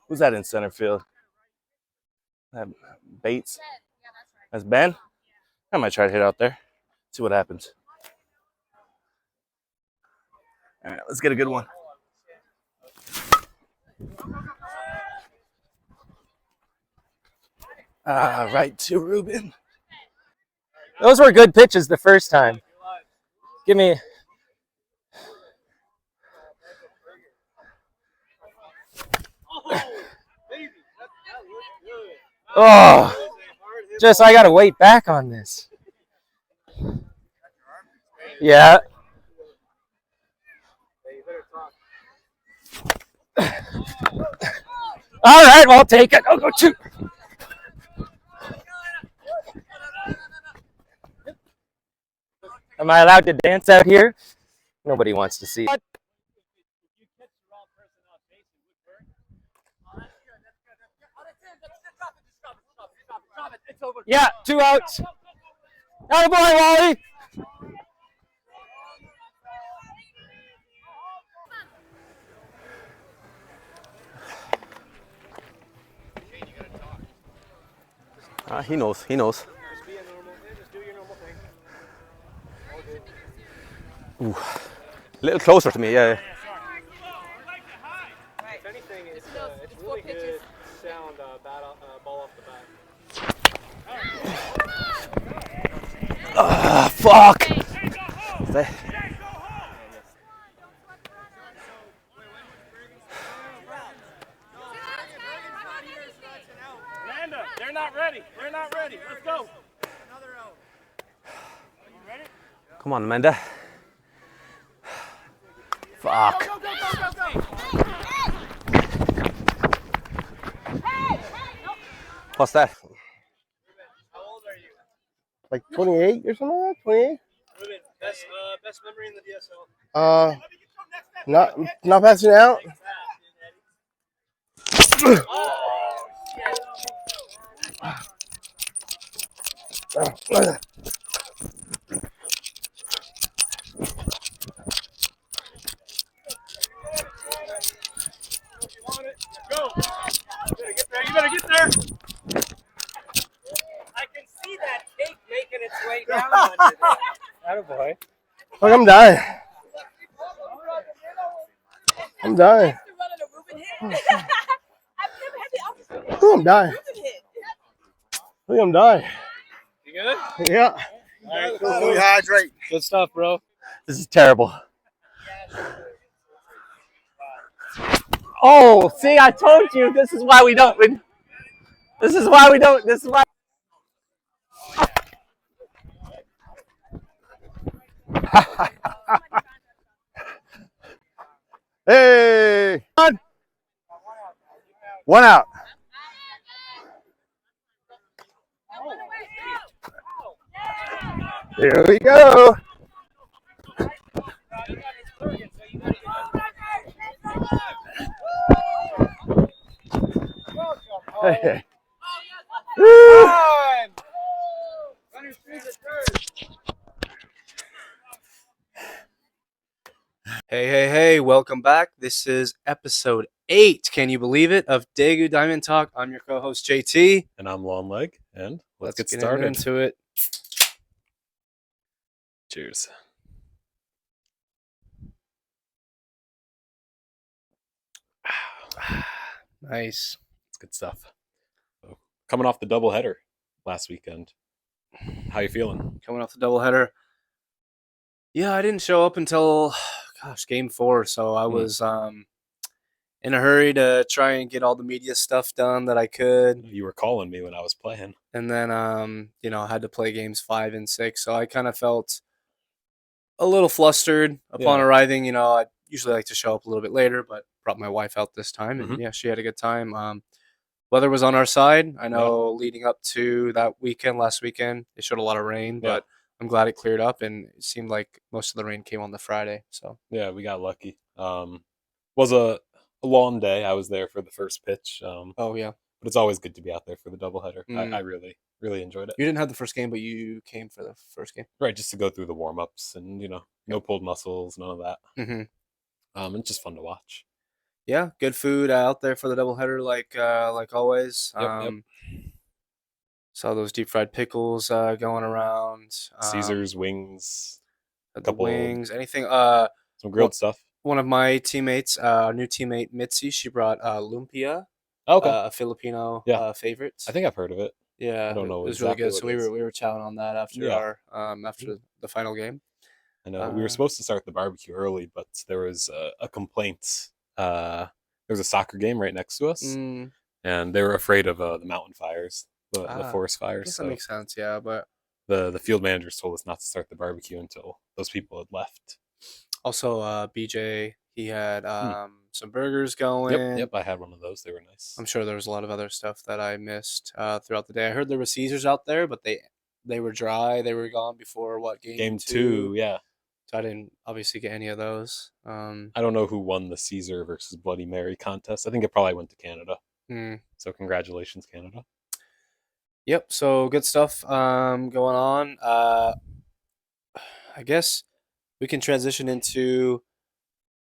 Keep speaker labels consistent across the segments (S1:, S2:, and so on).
S1: Who's that in center field? That Bates. That's Ben. I might try to hit out there. See what happens. All right, let's get a good one. Right to Ruben.
S2: Those were good pitches the first time. Give me. Oh, just I gotta wait back on this. Yeah. All right, well, I'll take it. I'll go two. Am I allowed to dance out here? Nobody wants to see. Yeah, 2 outs. Atta boy, Wally.
S1: He knows. He knows. Ooh. A little closer to me, yeah.
S2: If anything, it's really good sound ball off the bat.
S1: Fuck.
S3: They're not ready. They're not ready. Let's go.
S1: Come on, Amanda. Fuck. What's that?
S3: How old are you?
S4: Like 28 or something like that? 28?
S3: Ruben, best memory in the DSL.
S4: Not passing out.
S3: Go. You better get there. I can see that cake making its way down under there.
S2: Attaboy.
S4: Fuck, I'm dying. I'm dying. Ooh, I'm dying. Look, I'm dying.
S3: You good?
S4: Yeah.
S3: All right,
S4: Cool. Hydrate.
S3: good stuff, bro.
S1: This is terrible.
S2: Oh, see, I told you. This is why we don't win. This is why we don't. This is why.
S4: Hey. One out. Here we go. Hey. Woo.
S2: Hey, welcome back. This is episode 8, can you believe it, of Daegu Diamond Talk. I'm your co-host, JT.
S1: And I'm Long Leg. And let's get
S2: get
S1: started.
S2: into it.
S1: Cheers.
S2: Nice.
S1: It's good stuff. So, coming off the doubleheader last weekend. How you feeling?
S2: Coming off the doubleheader. Yeah, I didn't show up until, game 4. So I was in a hurry to try and get all the media stuff done that I could.
S1: You were calling me when I was playing.
S2: And then, I had to play games 5 and 6. So I kind of felt a little flustered upon arriving. I usually like to show up a little bit later, but brought my wife out this time. And yeah, she had a good time. Weather was on our side. I know leading up to that weekend, last weekend, it showed a lot of rain, but I'm glad it cleared up, and it seemed like most of the rain came on the Friday. So
S1: yeah, we got lucky. Was a long day. I was there for the first pitch.
S2: but
S1: it's always good to be out there for the doubleheader. I really enjoyed it.
S2: You didn't have the first game, but you came for the first game,
S1: right? Just to go through the warm ups and no pulled muscles, none of that.
S2: Mm-hmm.
S1: It's just fun to watch.
S2: yeah, good food out there for the doubleheader, like always.
S1: Yep.
S2: Saw those deep fried pickles going around.
S1: Caesar's wings,
S2: The
S1: couple
S2: wings, anything.
S1: some grilled stuff.
S2: One of my teammates, our new teammate Mitzi, she brought lumpia,
S1: Okay.
S2: a Filipino
S1: Yeah.
S2: favorite.
S1: I think I've heard of it.
S2: Yeah,
S1: I don't know
S2: it was
S1: exactly
S2: really good.
S1: what
S2: So
S1: it is.
S2: we were chowing on that after
S1: Yeah.
S2: our after the final game.
S1: I know we were supposed to start the barbecue early, but there was a complaint. There was a soccer game right next to us,
S2: Mm,
S1: and they were afraid of the mountain fires, the forest
S2: I
S1: fires.
S2: guess
S1: So
S2: that makes sense. Yeah, but
S1: the field managers told us not to start the barbecue until those people had left.
S2: also BJ, he had
S1: Hmm.
S2: some burgers going.
S1: Yep. I had one of those. They were nice.
S2: I'm sure there was a lot of other stuff that I missed throughout the day. I heard there were Caesars out there, but they were dry. They were gone before what
S1: Game two, yeah.
S2: So I didn't obviously get any of those.
S1: I don't know who won the Caesar versus Bloody Mary contest. I think it probably went to Canada. So congratulations, Canada.
S2: Yep. So good stuff going on. I guess we can transition into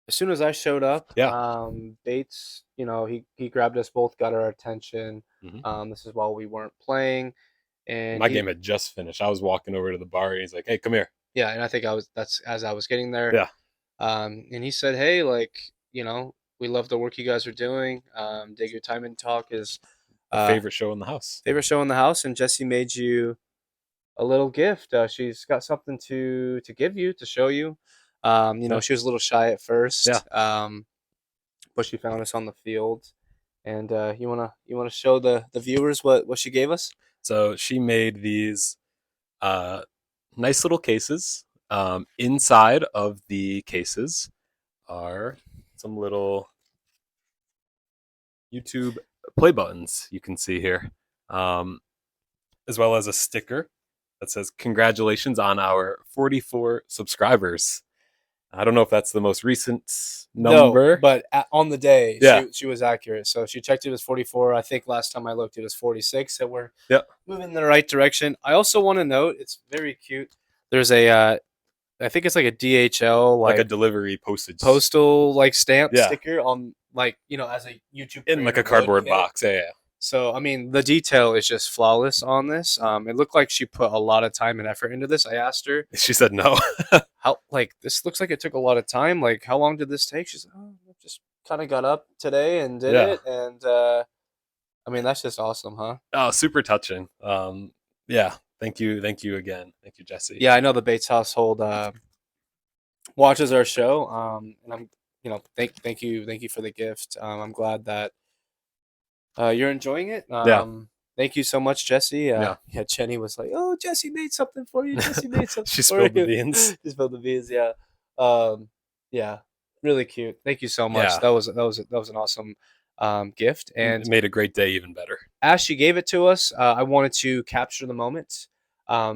S2: as soon as I showed up.
S1: Yeah.
S2: Bates, he grabbed us both, got our attention.
S1: Mhm.
S2: This is while we weren't playing, and
S1: My game had just finished. I was walking over to the bar, and he's like, "Hey, come here."
S2: yeah, and I think that's as I was getting there.
S1: Yeah.
S2: And he said, "Hey, like, we love the work you guys are doing. Daegu Time and Talk is
S1: Our favorite show in the house.
S2: favorite show in the house, and Jessie made you a little gift. She's got something to give you, to show you.
S1: Yeah.
S2: She was a little shy at first.
S1: Yeah.
S2: But she found us on the field, and you wanna show the viewers what she gave us?
S1: So she made these nice little cases. Inside of the cases are some little YouTube play buttons you can see here, as well as a sticker that says "Congratulations on our 44 subscribers." I don't know if that's the most recent number,
S2: No, but on the day,
S1: Yeah.
S2: she was accurate. So she checked it was 44. I think last time I looked, it was 46. So we're
S1: Yep.
S2: moving in the right direction. I also want to note it's very cute. There's I think it's like a DHL
S1: like a delivery postage
S2: postal stamp
S1: Yeah.
S2: sticker on as a YouTube
S1: in like
S2: creator
S1: a cardboard
S2: would get.
S1: box. Yeah.
S2: So I mean the detail is just flawless on this. It looked like she put a lot of time and effort into this. I asked her
S1: She said no.
S2: how this looks like it took a lot of time. Like how long did this take? She's like, oh, I just kind of got up today and did
S1: Yeah.
S2: it. And I mean that's just awesome, huh?
S1: Oh, super touching. Yeah. Thank you again. Thank you, Jessie.
S2: Yeah, I know the Bates household watches our show. And I'm thank you for the gift. I'm glad that you're enjoying it.
S1: Yeah.
S2: Thank you so much, Jessie.
S1: Yeah.
S2: Jenny was like, "Oh, Jessie made something for you. Jessie made something."
S1: She
S2: for
S1: spilled the
S2: you."
S1: beans.
S2: She spilled the beans. Yeah. Yeah. Really cute. Thank you so much.
S1: Yeah.
S2: That was an awesome gift. And
S1: It made a great day even better.
S2: as she gave it to us, I wanted to capture the moment.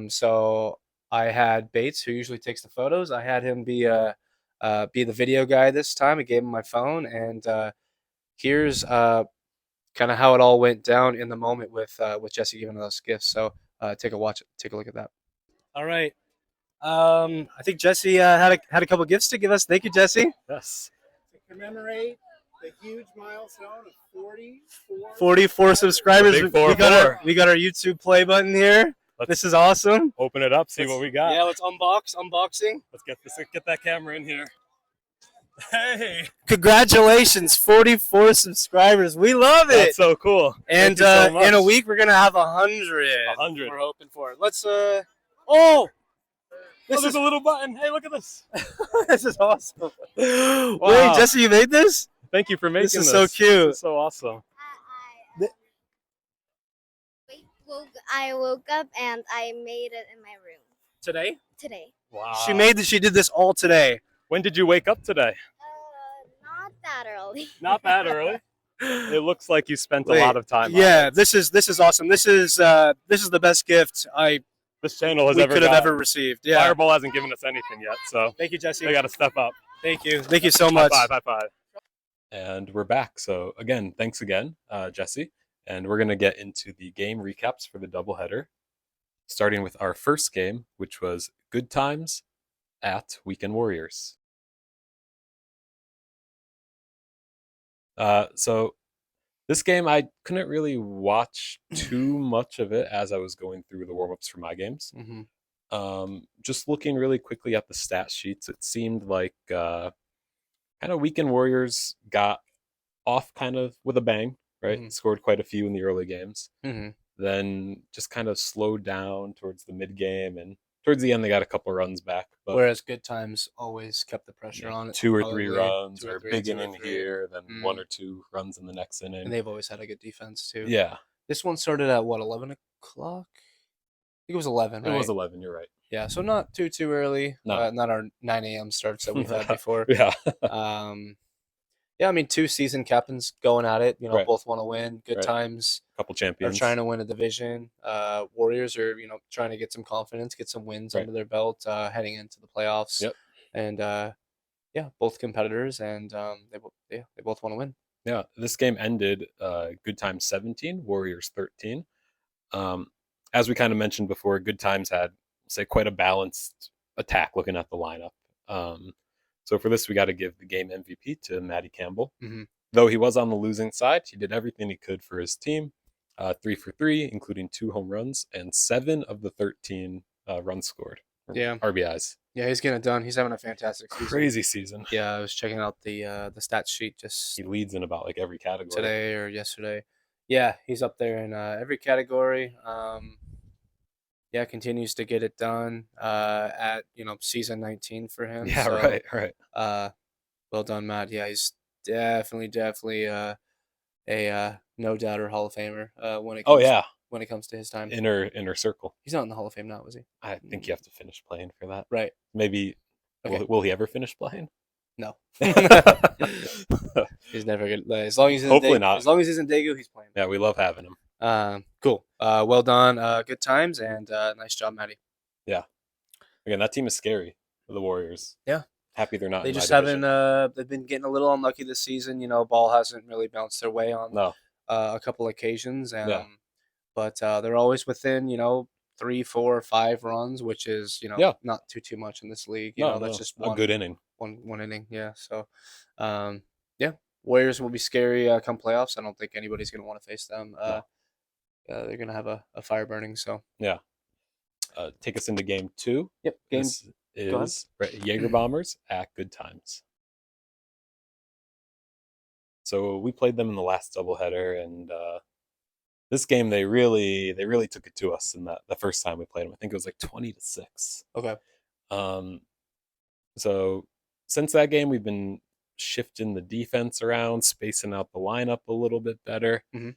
S2: So I had Bates, who usually takes the photos. I had him be the video guy this time. I gave him my phone, and here's kind of how it all went down in the moment with Jessie giving us gifts. So take a look at that. All right. I think Jessie had a couple gifts to give us. Thank you, Jessie.
S1: Yes.
S5: To commemorate the huge milestone of 44.
S2: 44 subscribers.
S1: The big
S2: We got
S1: 44.
S2: we got our YouTube play button here. This is awesome.
S1: Open it up, see what we got.
S2: Yeah, let's unboxing.
S1: Let's get that camera in here. Hey,
S2: Congratulations, 44 subscribers. We love it.
S1: that's so cool.
S2: And
S1: Thank you so much.
S2: in a week we're gonna have 100.
S1: 100.
S2: We're hoping for it. Let's oh, this
S1: There's
S2: is
S1: a little button. Hey, look at this.
S2: this is awesome. Wait, Jessie, you made this?
S1: Thank you for making
S2: This is so cute.
S1: This is so awesome.
S6: I woke up and I made it in my room
S2: Today?
S6: today.
S1: Wow.
S2: She did this all today.
S1: When did you wake up today?
S6: Not that early.
S1: Not that early. It looks like you spent
S2: Wait,
S1: a lot of time.
S2: Yeah,
S1: on it.
S2: this is awesome. This is the best gift
S1: This channel has
S2: we
S1: ever
S2: could have
S1: gotten.
S2: ever received. Yeah.
S1: Fireball hasn't given us anything yet, so
S2: Thank you, Jessie.
S1: they got to step up.
S2: Thank you so much.
S1: High five. And we're back. So again, thanks again, Jessie. And we're gonna get into the game recaps for the doubleheader, starting with our first game, which was Good Times at Weekend Warriors. So this game, I couldn't really watch too much of it as I was going through the warm ups for my games.
S2: Mm-hmm.
S1: Just looking really quickly at the stat sheets, it seemed like kind of Weekend Warriors got off kind of with a bang, right?
S2: Mm-hmm.
S1: Scored quite a few in the early games.
S2: Mm-hmm.
S1: Then just kind of slowed down towards the mid game, and towards the end they got a couple runs back. But
S2: Whereas Good Times always kept the pressure
S1: yeah,
S2: on it.
S1: two or three
S2: Probably
S1: runs,
S2: two or
S1: or
S2: three,
S1: big
S2: two or
S1: inning
S2: three.
S1: here, then
S2: Mm.
S1: one or two runs in the next
S2: And
S1: inning.
S2: they've always had a good defense too.
S1: Yeah,
S2: This one started at what, 11 o'clock? I think it was 11,
S1: it
S2: right?
S1: was 11. You're right.
S2: Yeah, so not too early.
S1: No.
S2: Not our 9 a.m. starts that we've had before.
S1: Yeah,
S2: Yeah, I mean, two season captains going at it.
S1: Right.
S2: Both want to win. Good
S1: Right.
S2: Times
S1: couple
S2: are
S1: champions.
S2: trying to win a division. Warriors are, trying to get some confidence, get some wins
S1: Right.
S2: under their belt, heading into the playoffs.
S1: Yep.
S2: And yeah, both competitors, and they both want to win.
S1: Yeah, this game ended Good Times 17, Warriors 13. As we kind of mentioned before, Good Times had, say, quite a balanced attack looking at the lineup. So for this, we got to give the game MVP to Matty Campbell.
S2: Mhm.
S1: Though he was on the losing side, he did everything he could for his team. 3 for 3, including 2 home runs and 7 of the 13 runs scored.
S2: Yeah.
S1: RBIs.
S2: Yeah, he's getting it done. He's having a fantastic season.
S1: Crazy season.
S2: Yeah, I was checking out the stat sheet just
S1: He leads in about like every category.
S2: today or yesterday. Yeah, he's up there in every category. Yeah, continues to get it done at season 19 for him.
S1: Yeah,
S2: so,
S1: right.
S2: Well done, Matt. Yeah, he's definitely a no doubter Hall of Famer when it
S1: Oh
S2: comes
S1: yeah,
S2: when it comes to his time.
S1: inner circle.
S2: He's not in the Hall of Fame now, was he?
S1: I think you have to finish playing for that.
S2: Right.
S1: Maybe
S2: Okay.
S1: will he ever finish playing?
S2: No. He's never gonna. As long as he's
S1: Hopefully
S2: in
S1: not.
S2: As long as he's in Daegu, he's playing.
S1: Yeah, we love having him.
S2: Cool. Well done. Good times and nice job, Matty.
S1: Again, that team is scary for the Warriors.
S2: Yeah.
S1: Happy they're not.
S2: They
S1: in my
S2: just
S1: division.
S2: haven't. They've been getting a little unlucky this season. Ball hasn't really bounced their way on
S1: No.
S2: a couple occasions.
S1: Yeah.
S2: But they're always within 3, 4, 5 runs, which is
S1: Yeah.
S2: not too much in this league.
S1: No,
S2: That's
S1: no,
S2: just
S1: a good inning.
S2: one inning. Yeah. So, yeah, Warriors will be scary come playoffs. I don't think anybody's gonna want to face them. They're gonna have a fire burning. So
S1: Yeah. Take us into game 2.
S2: yep, game.
S1: This
S2: ahead.
S1: is Jaeger Bombers at Good Times. So we played them in the last doubleheader, and this game they really took it to us in the first time we played them. I think it was like 20-6.
S2: Okay.
S1: So since that game, we've been shifting the defense around, spacing out the lineup a little bit better.
S2: Mhm.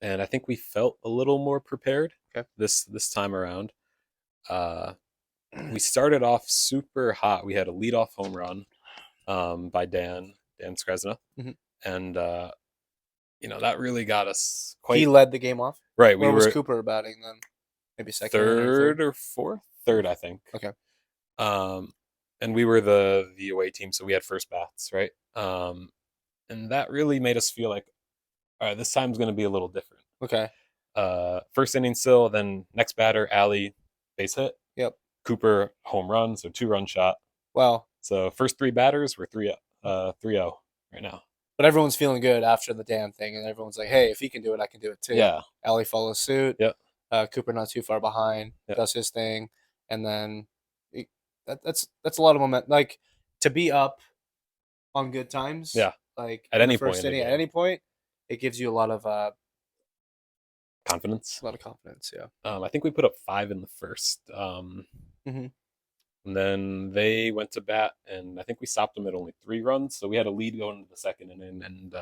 S1: And I think we felt a little more prepared
S2: Okay.
S1: this time around. We started off super hot. We had a leadoff home run by Dan Skresna.
S2: Mhm.
S1: And that really got us quite.
S2: He led the game off.
S1: Right,
S2: Where was Cooper batting then? Maybe second,
S1: third or fourth. Third, I think.
S2: Okay.
S1: And we were the away team, so we had first bats, right? And that really made us feel like, all right, this time's going to be a little different.
S2: Okay.
S1: First inning still, then next batter, Alley, base hit.
S2: Yep.
S1: Cooper, home run, so 2-run shot.
S2: Well,
S1: So first 3 batters were 3-0 right now.
S2: but everyone's feeling good after the Dan thing, and everyone's like, "Hey, if he can do it, I can do it too."
S1: Yeah.
S2: Allie follows suit.
S1: Yep.
S2: Cooper not too far behind,
S1: Yep.
S2: does his thing, and then that's a lot of momentum. Like to be up on good times.
S1: Yeah.
S2: Like
S1: At
S2: in
S1: any
S2: the first
S1: point in the
S2: inning, at
S1: game.
S2: any point, it gives you a lot of
S1: Confidence.
S2: confidence. Yeah.
S1: I think we put up 5 in the first.
S2: Mhm.
S1: And then they went to bat, and I think we stopped them at only 3 runs. So we had a lead going into the second inning, and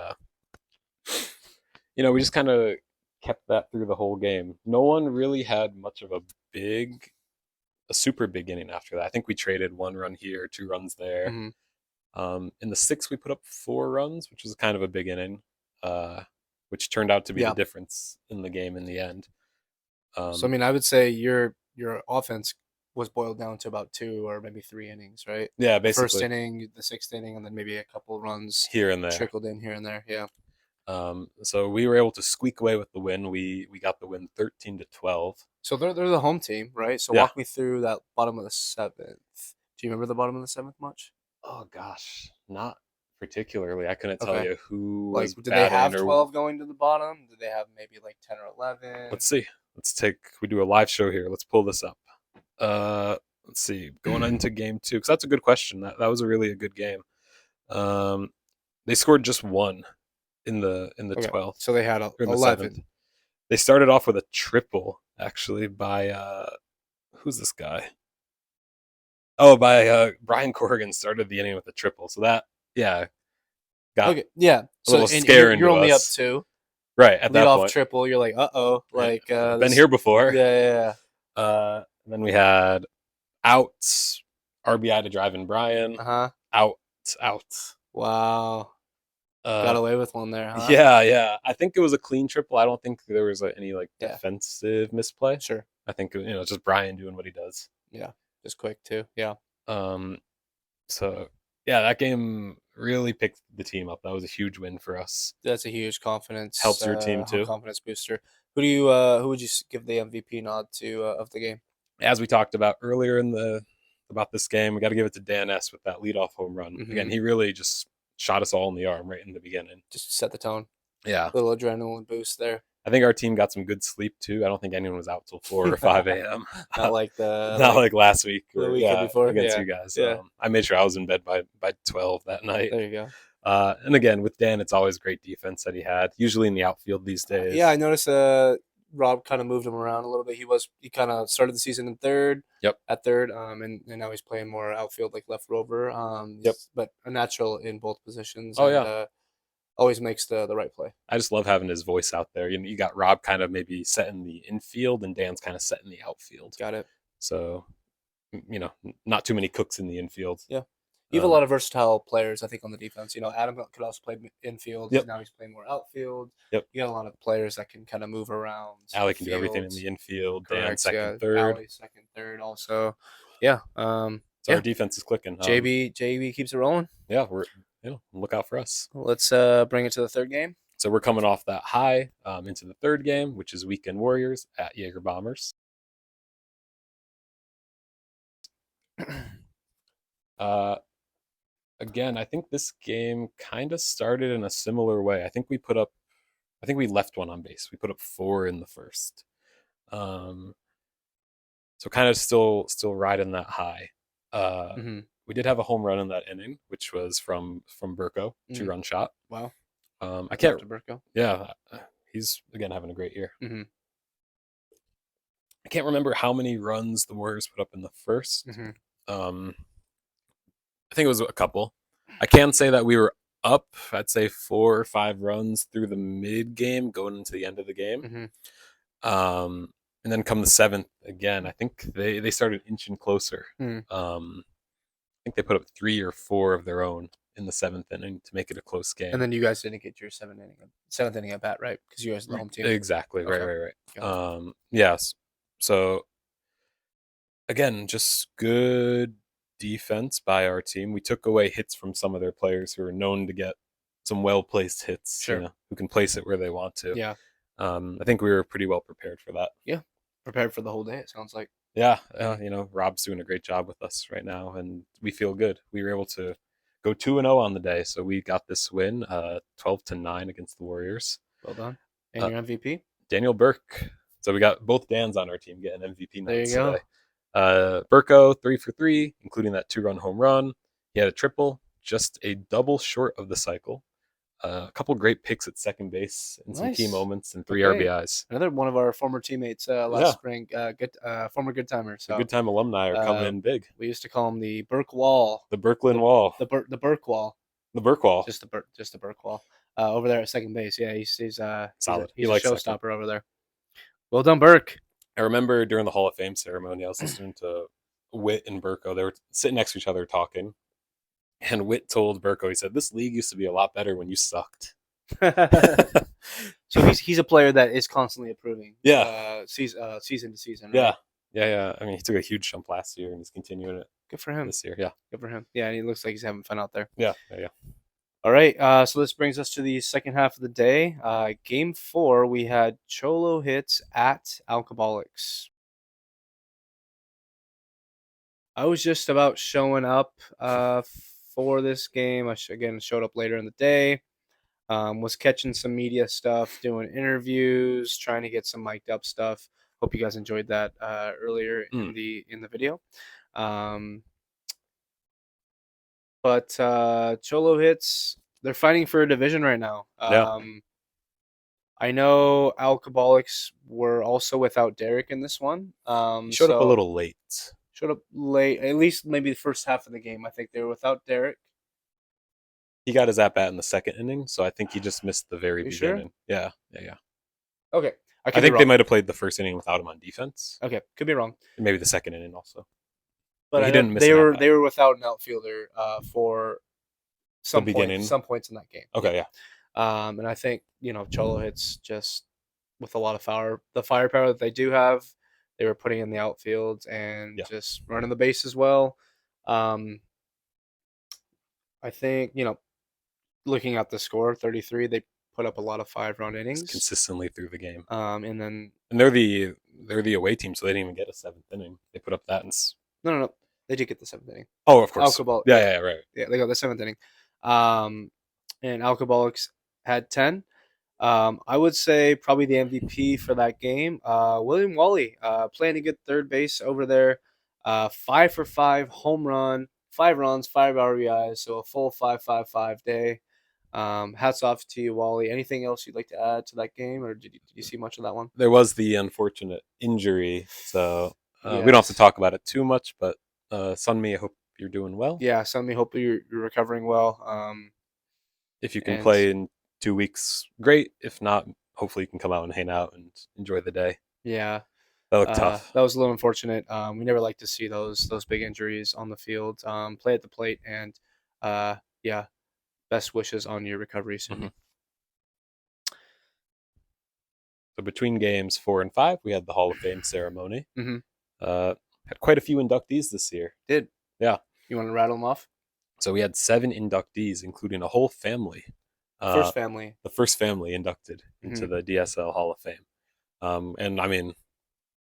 S1: we just kind of kept that through the whole game. No one really had much of a super big inning after that. I think we traded 1 run here, 2 runs there.
S2: Mhm.
S1: In the 6th, we put up 4 runs, which was kind of a big inning, which turned out to be
S2: Yeah.
S1: the difference in the game in the end.
S2: So I mean, I would say your offense was boiled down to about 2 or maybe 3 innings, right?
S1: Yeah,
S2: The first
S1: basically
S2: inning, the 6th inning, and then maybe a couple runs
S1: here and there.
S2: trickled in here and there. Yeah.
S1: So we were able to squeak away with the win. We got the win 13-12.
S2: So they're the home team, right? So
S1: Yeah.
S2: walk me through that bottom of the 7th. Do you remember the bottom of the 7th much?
S1: Oh gosh, not particularly. I couldn't tell
S2: Okay.
S1: you who
S2: Like,
S1: was
S2: did they have
S1: battling or
S2: 12 going to the bottom? Did they have maybe like 10 or 11?
S1: let's see. We do a live show here. Let's pull this up. Let's see. Going into game 2, because that's a good question. That was a good game. They scored just 1 in the
S2: Okay.
S1: 12th
S2: So they had
S1: or in the
S2: 11.
S1: 7th. They started off with a triple actually by who's this guy? Oh, by Brian Corrigan started the inning with a triple. So that got
S2: Okay. Yeah.
S1: a
S2: So
S1: little
S2: and
S1: scare
S2: you're
S1: into
S2: only up
S1: us.
S2: 2.
S1: Right at
S2: Lead
S1: that
S2: off
S1: point.
S2: triple. You're like, uh-oh.
S1: Right.
S2: Like
S1: Been here before.
S2: Yeah.
S1: And then we had outs, RBI to drive in Brian.
S2: Uh-huh.
S1: Out.
S2: Wow. Got away with one there, huh?
S1: Yeah. I think it was a clean triple. I don't think there was any
S2: Yeah.
S1: defensive misplay.
S2: Sure.
S1: I think it's just Brian doing what he does.
S2: Yeah. Just quick too. Yeah.
S1: So yeah, that game really picked the team up. That was a huge win for us.
S2: That's a huge confidence.
S1: Helps your team too.
S2: Confidence booster. Who would you give the MVP nod to of the game?
S1: As we talked about earlier about this game, we got to give it to Dan S with that leadoff home run.
S2: Mhm.
S1: Again, he really just shot us all in the arm right in the beginning.
S2: Just set the tone.
S1: Yeah.
S2: Little adrenaline boost there.
S1: I think our team got some good sleep too. I don't think anyone was out till 4 or 5 a.m.
S2: Not like the
S1: Not like last week
S2: the
S1: or
S2: weekend before.
S1: against
S2: Yeah.
S1: you guys.
S2: Yeah.
S1: I made sure I was in bed by 12 that night.
S2: There you go.
S1: And again, with Dan, it's always great defense that he had, usually in the outfield these days.
S2: Yeah, I noticed Rob kind of moved him around a little bit. He kind of started the season in third.
S1: Yep.
S2: At third, and now he's playing more outfield, like left rover.
S1: Yep.
S2: But a natural in both positions.
S1: Oh,
S2: and,
S1: yeah.
S2: Always makes the right play.
S1: I just love having his voice out there. You got Rob kind of maybe setting the infield, and Dan's kind of setting the outfield.
S2: Got it.
S1: So, not too many cooks in the infield.
S2: Yeah. You have a lot of versatile players, I think, on the defense. Adam could also play infield.
S1: Yep.
S2: Now he's playing more outfield.
S1: Yep.
S2: You got a lot of players that can kind of move around.
S1: Allie can do everything in the infield. Dan
S2: Correct,
S1: second, third.
S2: Allie second, third also. Yeah.
S1: So
S2: yeah.
S1: our defense is clicking.
S2: JB keeps it rolling.
S1: Yeah, we're look out for us.
S2: Let's bring it to the third game.
S1: So we're coming off that high into the third game, which is Weekend Warriors at Jaeger Bombers. Again, I think this game kind of started in a similar way. I think we left one on base. We put up 4 in the first. So kind of still riding that high. We did have a home run in that inning, which was from Burko, 2-run shot.
S2: Wow.
S1: I can't.
S2: Burko.
S1: Yeah, he's again having a great year.
S2: Mm-hmm.
S1: I can't remember how many runs the Warriors put up in the first.
S2: Mm-hmm.
S1: I think it was a couple. I can say that we were up, I'd say 4 or 5 runs through the mid game, going into the end of the game.
S2: Mm-hmm.
S1: And then come the 7th again, I think they started inching closer.
S2: Mm.
S1: I think they put up 3 or 4 of their own in the 7th inning to make it a close game.
S2: And then you guys didn't get your seventh inning at bat, right? Because you guys are the home team.
S1: Exactly.
S2: Okay.
S1: Right. Yes. So again, just good defense by our team. We took away hits from some of their players who are known to get some well-placed hits,
S2: sure.
S1: Who can place it where they want to.
S2: Yeah.
S1: I think we were pretty well prepared for that.
S2: Yeah. Prepared for the whole day, it sounds like.
S1: Yeah. Rob's doing a great job with us right now, and we feel good. We were able to go 2-0 on the day, so we got this win, 12-9 against the Warriors.
S2: Well done. And your MVP?
S1: Daniel Burke. So we got both Dans on our team getting MVP
S2: There
S1: notes
S2: you go.
S1: today. Burko 3 for 3, including that 2-run home run. He had a triple, just a double short of the cycle. A couple great picks at second base and some key
S2: Nice.
S1: moments and 3
S2: Okay.
S1: RBIs.
S2: Another one of our former teammates last spring. Former good timer. So
S1: Good time alumni are coming in big.
S2: we used to call him the Burke Wall.
S1: The Brooklyn Wall.
S2: The Burke Wall.
S1: The Burke Wall.
S2: Just the Burke Wall. Over there at second base. Yeah, he's
S1: Solid.
S2: He's
S1: He
S2: a
S1: likes second.
S2: showstopper over there. Well done, Burke.
S1: I remember during the Hall of Fame ceremony, I was listening to Whit and Burko. They were sitting next to each other talking. And Whit told Burko, he said, "This league used to be a lot better when you sucked."
S2: So he's a player that is constantly improving.
S1: Yeah.
S2: Season to season. Right?
S1: Yeah. I mean, he took a huge jump last year and he's continuing it
S2: Good for him.
S1: this year. Yeah.
S2: Good for him. Yeah, and he looks like he's having fun out there.
S1: Yeah.
S2: All right. So this brings us to the second half of the day. Game 4, we had Cholo hits at Alcoholics. I was just about showing up for this game. Again showed up later in the day. Was catching some media stuff, doing interviews, trying to get some mic'd up stuff. Hope you guys enjoyed that earlier in the video. But Cholo Hits, they're fighting for a division right now. I know Alcoholics were also without Derek in this one.
S1: Showed up a little late.
S2: Showed up late, at least maybe the first half of the game. I think they were without Derek.
S1: He got his at bat in the second inning, so I think he just missed the very beginning.
S2: Sure?
S1: Yeah.
S2: Okay.
S1: I think they might have played the first inning without him on defense.
S2: Okay, could be wrong.
S1: And maybe the second inning also.
S2: But
S1: he didn't miss
S2: they were without an outfielder for some points in that game.
S1: Okay, yeah.
S2: And I think, Cholo Hits just with a lot of the firepower that they do have, they were putting in the outfield and just running the base as well. I think, looking at the score, 33, they put up a lot of 5-run innings
S1: consistently through the game.
S2: And
S1: they're the away team, so they didn't even get a 7th inning. They put up that.
S2: No. They did get the 7th inning.
S1: Oh, of course.
S2: Yeah,
S1: right.
S2: Yeah, they got the 7th inning. And Alcoholics had 10. I would say probably the MVP for that game, William Wally, playing a good third base over there. 5 for 5 home run, 5 runs, 5 RBIs, so a full 5-5-5 day. Hats off to you, Wally. Anything else you'd like to add to that game, or did you see much of that one?
S1: There was the unfortunate injury, so we don't have to talk about it too much, but Sunmi, I hope you're doing well.
S2: Yeah, Sunmi, hope you're recovering well.
S1: If you can play in 2 weeks, great. If not, hopefully you can come out and hang out and enjoy the day.
S2: Yeah.
S1: That looked tough.
S2: That was a little unfortunate. We never like to see those big injuries on the field. Play at the plate, and best wishes on your recovery soon.
S1: Mm-hmm. So between games 4 and 5, we had the Hall of Fame ceremony.
S2: Mm-hmm.
S1: Had quite a few inductees this year.
S2: Did?
S1: Yeah.
S2: You want to rattle them off?
S1: So we had 7 inductees, including a whole family.
S2: First family.
S1: The first family inducted into the DSL Hall of Fame. And I mean,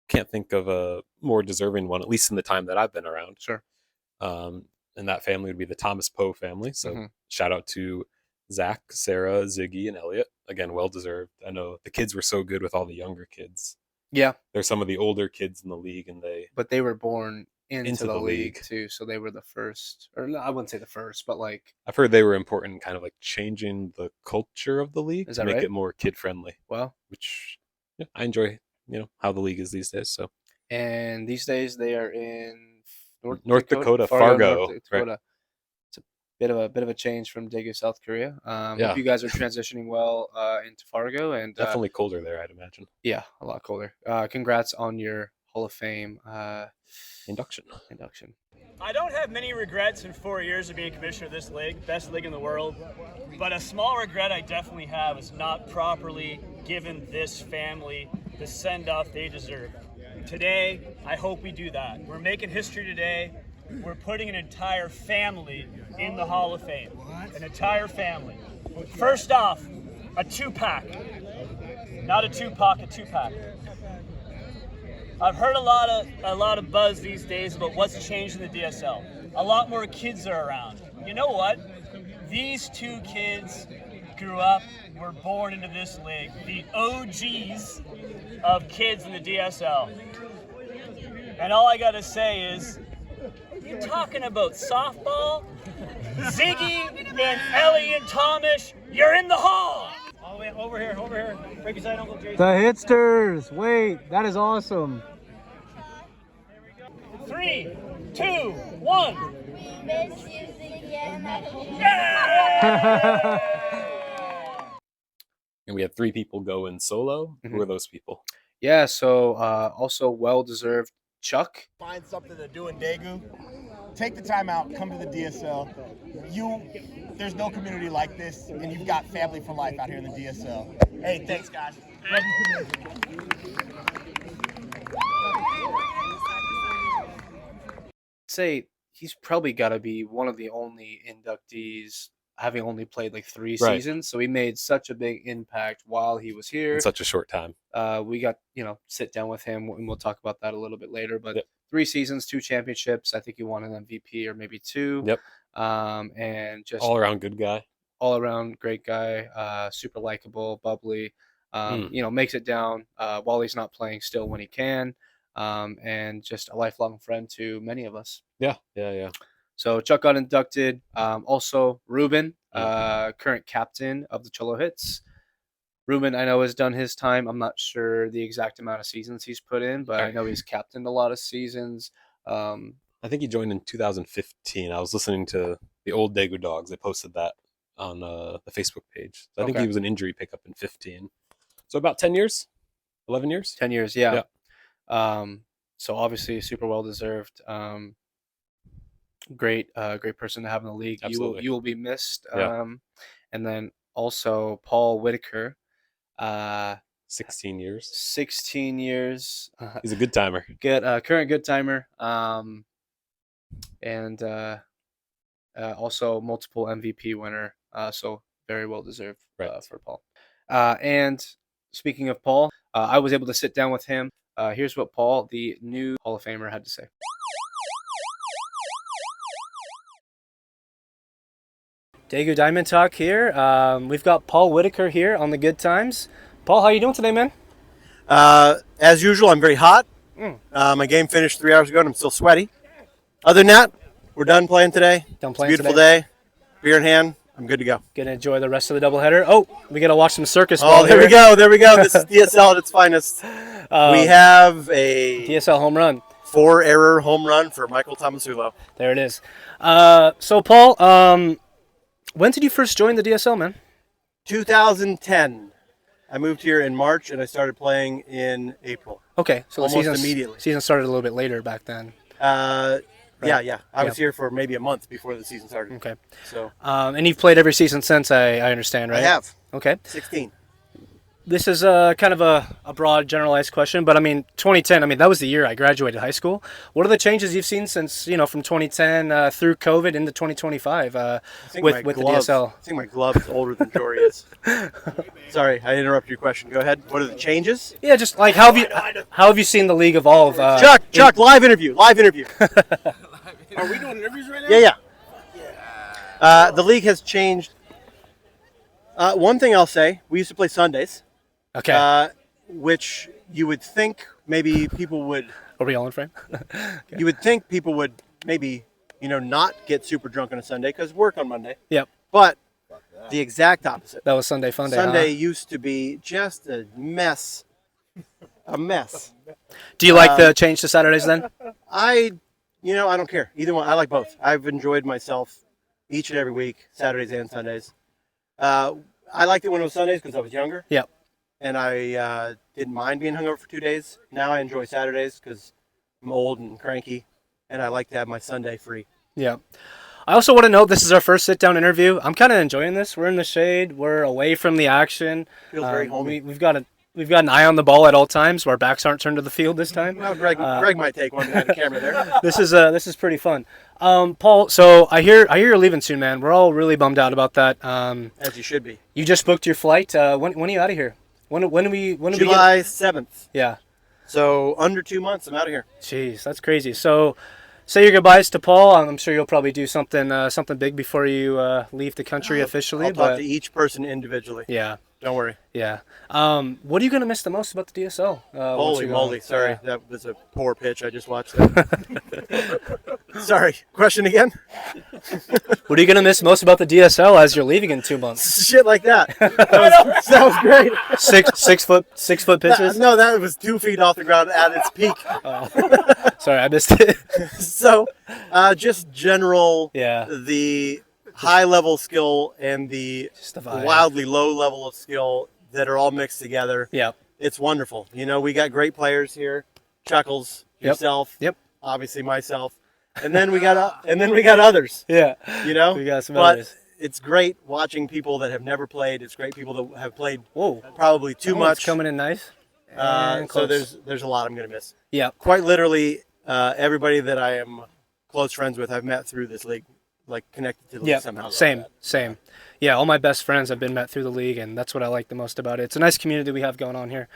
S1: can't think of a more deserving one, at least in the time that I've been around.
S2: Sure.
S1: And that family would be the Thomas Poe family. So shout out to Zach, Sarah, Ziggy, and Elliot. Again, well deserved. I know the kids were so good with all the younger kids.
S2: Yeah.
S1: They're some of the older kids in the league,
S2: but they were born into the league too, so they were the first, or no, I wouldn't say the first, but like
S1: I've heard they were important in kind of like changing the culture of the league to make it more kid friendly.
S2: Well,
S1: which I enjoy, how the league is these days. So,
S2: and these days they are in
S1: North Dakota, Fargo.
S2: North Dakota. Right. It's a bit of a change from Daegu, South Korea. Hope you guys are transitioning well into Fargo, and
S1: definitely colder there, I'd imagine.
S2: Yeah, a lot colder. Congrats on your Hall of Fame
S1: induction.
S7: I don't have many regrets in 4 years of being commissioner of this league, best league in the world. But a small regret I definitely have is not properly giving this family the send-off they deserve. Today, I hope we do that. We're making history today. We're putting an entire family in the Hall of Fame. An entire family. First off, a 2-pack. Not a 2-pack, a 2-pack. I've heard a lot of buzz these days about what's changed in the DSL. A lot more kids are around. You know what? These 2 kids grew up, were born into this league. The OGs of kids in the DSL. And all I gotta say is, you talking about softball? Ziggy and Ellie and Thomas, you're in the hall! All the way over here. Break your side, Uncle Jason.
S2: The Hitsters! Wait, that is awesome.
S7: 3, 2, 1.
S6: We miss you, Ziggy and
S1: And we had 3 people go in solo. Who are those people?
S2: Yeah, so also well-deserved Chuck.
S8: Find something to do in Daegu. Take the time out, come to the DSL. There's no community like this, and you've got family for life out here in the DSL. Hey, thanks, guys.
S2: Say he's probably got to be one of the only inductees having only played like 3
S1: Right.
S2: seasons, so he made such a big impact while he was here.
S1: In such a short time.
S2: We got sit down with him, and we'll talk about that a little bit later. But 3 seasons, 2 championships. I think he won an MVP or maybe 2.
S1: Yep.
S2: And just
S1: All around good guy.
S2: all around great guy, super likable, bubbly. Makes it down while he's not playing still when he can, and just a lifelong friend to many of us.
S1: Yeah, yeah, yeah.
S2: So Chuck got inducted. Also, Ruben, current captain of the Cholo Hits. Ruben, I know, has done his time. I'm not sure the exact amount of seasons he's put in, but I know he's captained a lot of seasons.
S1: I think he joined in 2015. I was listening to the old Daegu Dogs. They posted that on the Facebook page. So I think he was an injury pickup in 15. So about 10 years, 11 years.
S2: 10 years, yeah. So obviously super well deserved. Great person to have in the league.
S1: Absolutely.
S2: You will be missed.
S1: Yeah.
S2: And then also Paul Whitacre.
S1: 16 years.
S2: 16 years.
S1: He's a good timer.
S2: Current good timer. And also multiple MVP winner. So very well deserved for Paul. And speaking of Paul, I was able to sit down with him. Here's what Paul, the new Hall of Famer, had to say. Daegu Diamond Talk here. We've got Paul Whitacre here on the Good Times. Paul, how you doing today, man?
S9: As usual, I'm very hot. My game finished 3 hours ago, and I'm still sweaty. Other than that, we're done playing today.
S2: Done playing
S9: it's a beautiful
S2: today.
S9: day. Beer in hand. I'm good to go.
S2: Gonna enjoy the rest of the doubleheader. Oh, we gotta watch some circus.
S9: Oh, there we go. There we go. This is DSL at its finest. We have a
S2: DSL home run.
S9: 4-error home run for Michael Tomasulo.
S2: There it is. So, Paul, when did you first join the DSL, man?
S9: 2010. I moved here in March, and I started playing in April.
S2: Okay, so
S9: almost
S2: the
S9: immediately.
S2: Season started a little bit later back then.
S9: Yeah. I was here for maybe a month before the season started.
S2: Okay.
S9: So.
S2: And you've played every season since, I understand, right?
S9: I have.
S2: Okay.
S9: 16.
S2: This is kind of a broad, generalized question, but I mean, 2010. I mean, that was the year I graduated high school. What are the changes you've seen since from 2010 through COVID into 2025 with the DSL?
S9: I think my glove is older than Jory is. Sorry, I interrupted your question. Go ahead. What are the changes?
S2: Yeah, just like how have you seen the league evolve?
S9: Chuck, live interview.
S5: Are we doing interviews right now?
S9: Yeah. The league has changed. One thing I'll say, we used to play Sundays.
S2: Okay.
S9: Which you would think maybe people would.
S2: Are we all in frame?
S9: Okay. You would think people would maybe, not get super drunk on a Sunday because work on Monday.
S2: Yep.
S9: But the exact opposite.
S2: That was Sunday Fun Day.
S9: Sunday used to be just a mess. A mess.
S2: Do you like the change to Saturdays then?
S9: I don't care. Either one. I like both. I've enjoyed myself each and every week, Saturdays and Sundays. I liked it when it was Sundays because I was younger.
S2: Yep.
S9: And I didn't mind being hungover for 2 days. Now I enjoy Saturdays because I'm old and cranky, and I like to have my Sunday free.
S2: Yeah. I also want to note this is our first sit-down interview. I'm kind of enjoying this. We're in the shade. We're away from the action.
S9: Feels very homey.
S2: We've got an eye on the ball at all times. Our backs aren't turned to the field this time.
S9: Well, Greg might take one behind the camera there.
S2: This is pretty fun. Paul, so I hear you're leaving soon, man. We're all really bummed out about that.
S9: As you should be.
S2: You just booked your flight. When are you out of here? When do we
S9: July 7th.
S2: Yeah.
S9: So under 2 months, I'm out of here.
S2: Jeez, that's crazy. So say your goodbyes to Paul. I'm sure you'll probably do something big before you leave the country officially.
S9: I'll talk to each person individually.
S2: Yeah.
S9: Don't worry.
S2: Yeah. What are you going to miss the most about the DSL?
S9: Holy moly. Sorry. That was a poor pitch. I just watched that. Sorry. Question again?
S2: What are you going to miss most about the DSL as you're leaving in 2 months?
S9: Shit like that. That was great.
S2: Six foot pitches?
S9: No, that was 2 feet off the ground at its peak.
S2: Sorry, I missed it.
S9: So, just general,
S2: yeah,
S9: the high level skill and the wildly low level of skill that are all mixed together.
S2: Yeah,
S9: it's wonderful. We got great players here. Chuckles, yourself, obviously myself, and then we got others.
S2: Yeah,
S9: we
S2: got some
S9: others. It's great watching people that have never played. It's great people that have played probably too much.
S2: It's coming in nice.
S9: So there's a lot I'm gonna miss.
S2: Yeah,
S9: quite literally, everybody that I am close friends with, I've met through this league, like connected to the league somehow.
S2: Same. Yeah, all my best friends have been met through the league, and that's what I like the most about it. It's a nice community we have going on here.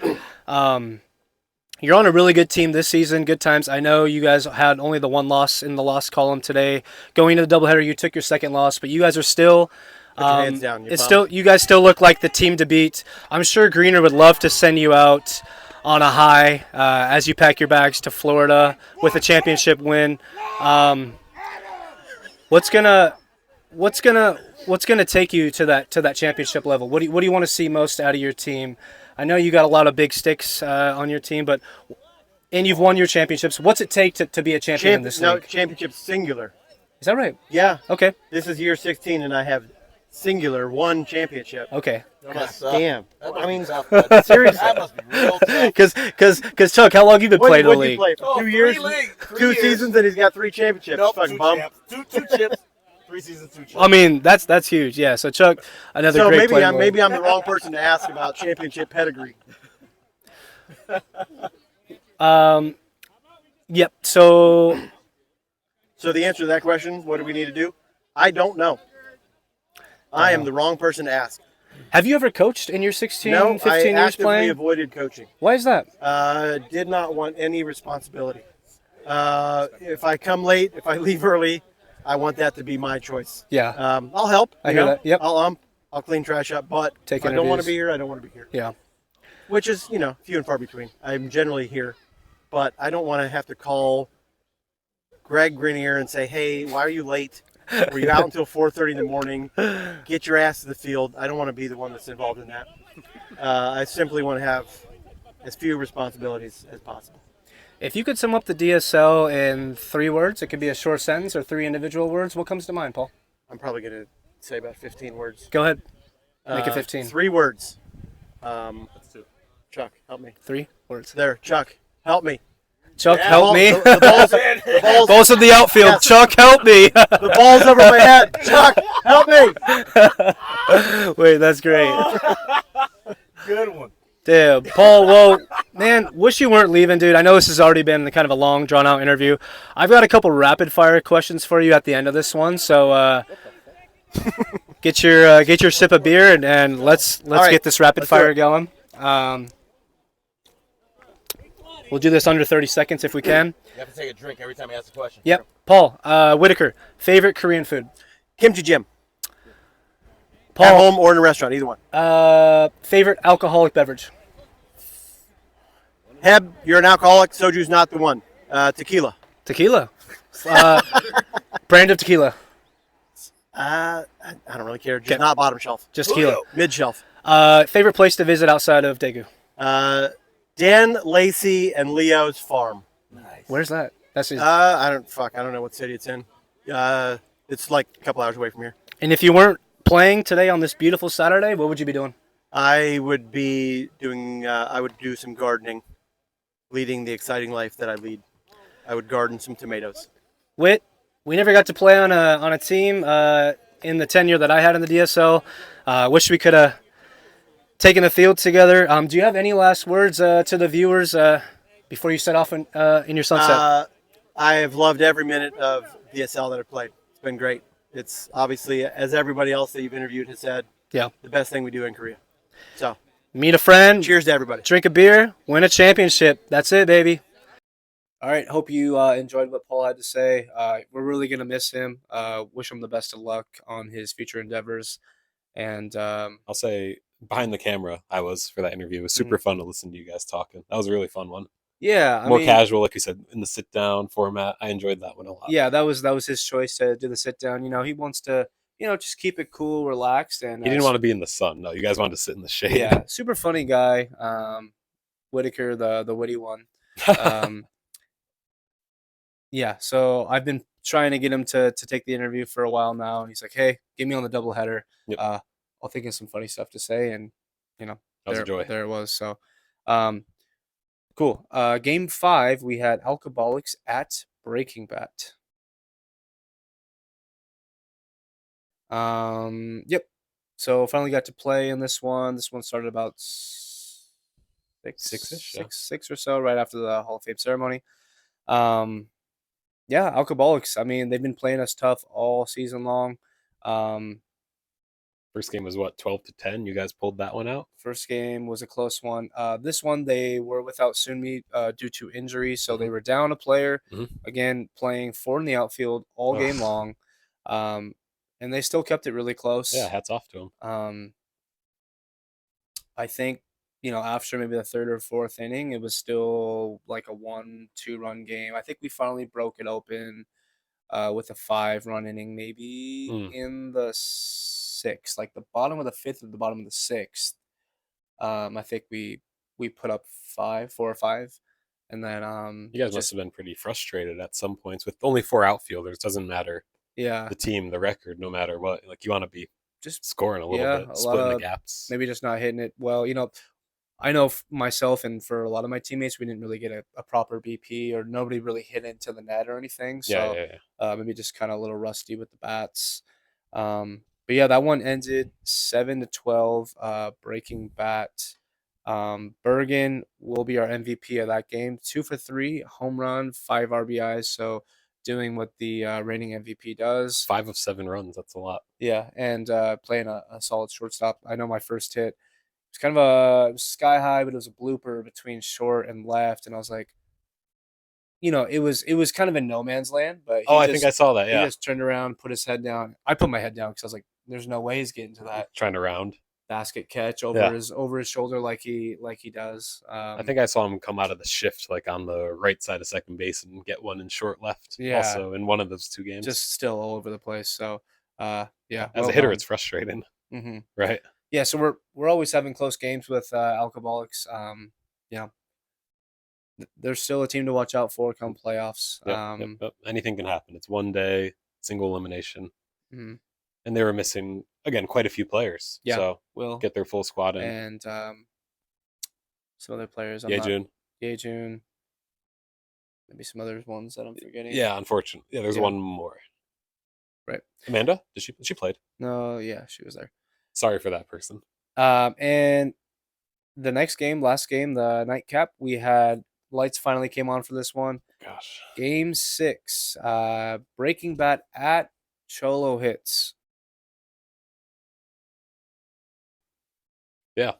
S2: You're on a really good team this season. Good times. I know you guys had only the one loss in the loss column today. Going to the doubleheader, you took your second loss, but you guys are still.
S9: Put your hands down.
S2: It's still. You guys still look like the team to beat. I'm sure Greener would love to send you out on a high as you pack your bags to Florida with a championship win. What's gonna take you to that championship level? What do you want to see most out of your team? I know you got a lot of big sticks on your team, and you've won your championships. What's it take to be a champion in this
S9: No,
S2: league?
S9: championship singular.
S2: Is that right?
S9: Yeah.
S2: Okay.
S9: This is year 16, and I have singular one championship.
S2: Okay.
S9: God damn. I mean,
S4: That
S9: seriously.
S4: must be real tough.
S2: Because Chuck, how long have you been playing in the
S9: What'd you
S2: league?
S9: play? For 2 years? 2 seasons, and he's got 3 championships.
S4: Nope,
S9: Fucking
S4: two
S9: bum.
S4: champs. Two chips. 3 seasons, 2 chips.
S2: I mean, that's huge. Yeah. So Chuck, another
S9: So
S2: great
S9: maybe
S2: player.
S9: maybe I'm the wrong person to ask about championship pedigree.
S2: Yep. So
S9: So the answer to that question, what do we need to do? I don't know. I am the wrong person to ask.
S2: have you ever coached in your 16,
S9: No,
S2: 15
S9: I
S2: years
S9: actively
S2: playing?
S9: avoided coaching.
S2: Why is that?
S9: Did not want any responsibility. If I come late, if I leave early, I want that to be my choice.
S2: Yeah.
S9: I'll help.
S2: I
S9: you
S2: hear
S9: know?
S2: that. Yep.
S9: I'll clean trash up, but
S2: Take
S9: if I don't want to
S2: interviews.
S9: be here, I don't want to be here.
S2: Yeah.
S9: Which is, few and far between. I'm generally here, but I don't want to have to call Greg Grenier and say, hey, why are you late? Were you out until 4:30 in the morning? Get your ass to the field. I don't want to be the one that's involved in that. I simply want to have as few responsibilities as possible.
S2: If you could sum up the DSL in 3 words, it could be a short sentence or 3 individual words. What comes to mind, Paul?
S9: I'm probably going to say about 15 words.
S2: Go ahead. Make it 15.
S9: 3 words. Let's do. Chuck, help me.
S2: 3 words.
S9: There, Chuck, help me.
S2: Chuck,
S9: Yeah,
S2: help me.
S9: The ball's,
S2: Balls in the outfield.
S9: Yes.
S2: Chuck, help me.
S9: the ball's over my head. Chuck, help me.
S2: Wait, that's great.
S4: Good one.
S2: Damn, Paul. Well, man, wish you weren't leaving, dude. I know this has already been kind of a long, drawn-out interview. I've got a couple rapid-fire questions for you at the end of this one. So, get your sip of beer and let's
S9: right,
S2: get this rapid fire going. We'll do this under 30 seconds if we can.
S4: You have to take a drink every time you ask a question.
S2: Yep. Paul, Whitacre, favorite Korean food?
S9: Kimchi Jim. At
S2: Paul,
S9: home or in a restaurant, either one.
S2: favorite alcoholic beverage?
S9: Heb, you're an alcoholic. Soju's not the one. Tequila.
S2: Tequila. Brand of tequila.
S9: I don't really care. Just
S2: Okay.
S9: not bottom shelf.
S2: Just tequila.
S9: Mid shelf.
S2: Favorite place to visit outside of Daegu?
S9: Dan, Lacey, and Leo's farm.
S2: Where's that? That's his.
S9: I don't know what city it's in. It's like a couple hours away from here.
S2: And if you weren't playing today on this beautiful Saturday, what would you be doing?
S9: I would be doing. I would do some gardening, leading the exciting life that I lead. I would garden some tomatoes.
S2: Whit, we never got to play on a team in the tenure that I had in the DSL. Wish we could have taken the field together. Do you have any last words to the viewers before you set off in your sunset?
S9: I have loved every minute of DSL that I've played. It's been great. It's obviously, as everybody else that you've interviewed has said,
S2: Yeah.
S9: the best thing we do in Korea. So,
S2: Meet a friend,
S9: cheers to everybody.
S2: drink a beer, win a championship. That's it, baby. All right. Hope you enjoyed what Paul had to say. We're really going to miss him. Wish him the best of luck on his future endeavors. And
S1: I'll say behind the camera, I was for that interview. It was super fun to listen to you guys talking. That was a really fun one.
S2: yeah, I
S1: More
S2: mean,
S1: casual, like you said, in the sit down format. I enjoyed that one a lot.
S2: yeah, that was his choice to do the sit down. He wants to, just keep it cool, relaxed, and
S1: He didn't want to be in the sun. No, you guys wanted to sit in the shade.
S2: Yeah, super funny guy. Whitacre, the witty one. Yeah, so I've been trying to get him to take the interview for a while now, and he's like, "Hey, get me on the doubleheader."
S1: Yep.
S2: I'll think of some funny stuff to say, and
S1: That was a joy.
S2: there it was. So, cool. Game 5, we had Alcoholics at Breaking Bat. Yep. So finally got to play in this one. This one started about
S1: Six-ish, yeah.
S2: six or so, right after the Hall of Fame ceremony. Yeah, Alcoholics. I mean, they've been playing us tough all season long.
S1: First game was what, 12-10? You guys pulled that one out.
S2: First game was a close one. This one they were without Sunmi due to injury, so they were down a player.
S1: Mhm.
S2: Again, playing four in the outfield all game long, and they still kept it really close.
S1: Yeah, hats off to them.
S2: I think after maybe the third or fourth inning, it was still like a 1-2 run game. I think we finally broke it open with a 5-run inning, maybe in the sixth, like the bottom of the fifth or the bottom of the sixth. I think we put up 4 or 5, and then
S1: You guys must have been pretty frustrated at some points with only 4 outfielders. Doesn't matter
S2: yeah,
S1: the team, the record, no matter what. Like you want to be
S2: just
S1: scoring a little bit,
S2: a lot
S1: splitting the
S2: of
S1: gaps.
S2: maybe just not hitting it well. I know myself and for a lot of my teammates, we didn't really get a proper BP, or nobody really hit into the net or anything. So
S1: Yeah.
S2: maybe just kind of a little rusty with the bats. But yeah, that one ended 7-12, breaking bat. Bergen will be our MVP of that game. 2 for 3, home run, 5 RBIs. So doing what the reigning MVP does.
S1: 5 of 7 runs. That's a lot.
S2: Yeah, and playing a solid shortstop. I know my first hit. It was kind of it was sky high, but it was a blooper between short and left, and I was like, it was kind of in no man's land. But
S1: I think I saw that.
S2: he
S1: Yeah,
S2: just turned around, put his head down. I put my head down because I was like, "There's no way he's getting to that
S1: trying to round.
S2: basket catch over his shoulder like he does."
S1: I think I saw him come out of the shift like on the right side of second base and get one in short left.
S2: Yeah.
S1: Also in one of those 2 games.
S2: just still all over the place. So, yeah.
S1: As a hitter, it's frustrating,
S2: hmm
S1: right?
S2: Yeah, so we're always having close games with Alcoholics. There's still a team to watch out for come playoffs.
S1: Yep. Anything can happen. It's one day, single elimination,
S2: Mhm.
S1: and they were missing again quite a few players.
S2: Yeah,
S1: So
S2: Will
S1: get their full squad in.
S2: and some other players.
S1: June.
S2: June. Maybe some other ones that I'm forgetting.
S1: Yeah, unfortunately, there's
S2: Yeah.
S1: one more.
S2: Right.
S1: Amanda, she played?
S2: No, yeah, she was there.
S1: Sorry for that person.
S2: And the next game, last game, the nightcap, we had lights finally came on for this one.
S1: Gosh.
S2: Game 6, breaking bat at Cholo hits.
S1: Yeah.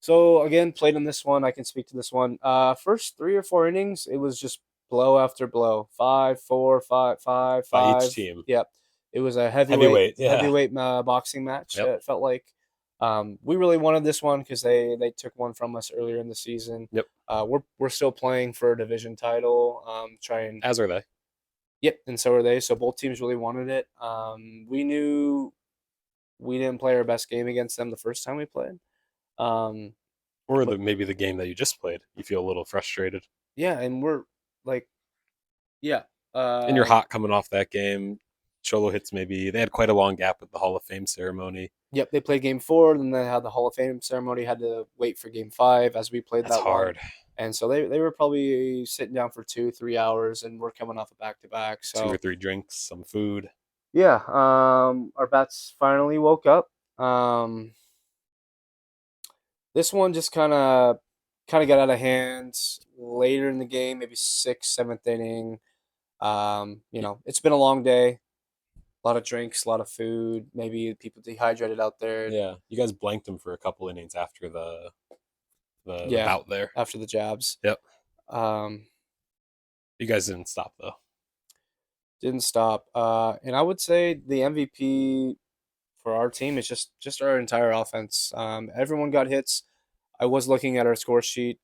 S2: So again, played in this one. I can speak to this one. First 3 or 4 innings, it was just blow after blow. 5-4, 5-5, 5.
S1: By each team.
S2: Yep. It was a
S1: Heavyweight, yeah.
S2: heavyweight boxing match.
S1: Yep.
S2: It felt like we really wanted this one because they took one from us earlier in the season.
S1: Yep.
S2: We're still playing for a division title. Trying.
S1: As are they.
S2: Yep, and so are they. So both teams really wanted it. We knew we didn't play our best game against them the first time we played.
S1: Or maybe the game that you just played. You feel a little frustrated.
S2: Yeah, and we're like, yeah.
S1: And you're hot coming off that game. Cholo hits they had quite a long gap with the Hall of Fame ceremony.
S2: Yep, they played game 4, then they had the Hall of Fame ceremony, had to wait for game 5 as we played
S1: That's
S2: that
S1: hard.
S2: one. And so they were probably sitting down for 2-3 hours, and we're coming off a back-to-back. So
S1: 2 or 3 drinks, some food.
S2: yeah, our bats finally woke up. This one just kind of got out of hand later in the game, maybe 6th, 7th inning. It's been a long day. A lot of drinks, a lot of food. Maybe people dehydrated out there.
S1: Yeah, you guys blanked them for a couple innings after the bout there.
S2: After the jabs.
S1: Yep.
S2: You
S1: guys didn't stop though.
S2: Didn't stop. And I would say the MVP for our team is just our entire offense. Everyone got hits. I was looking at our score sheet.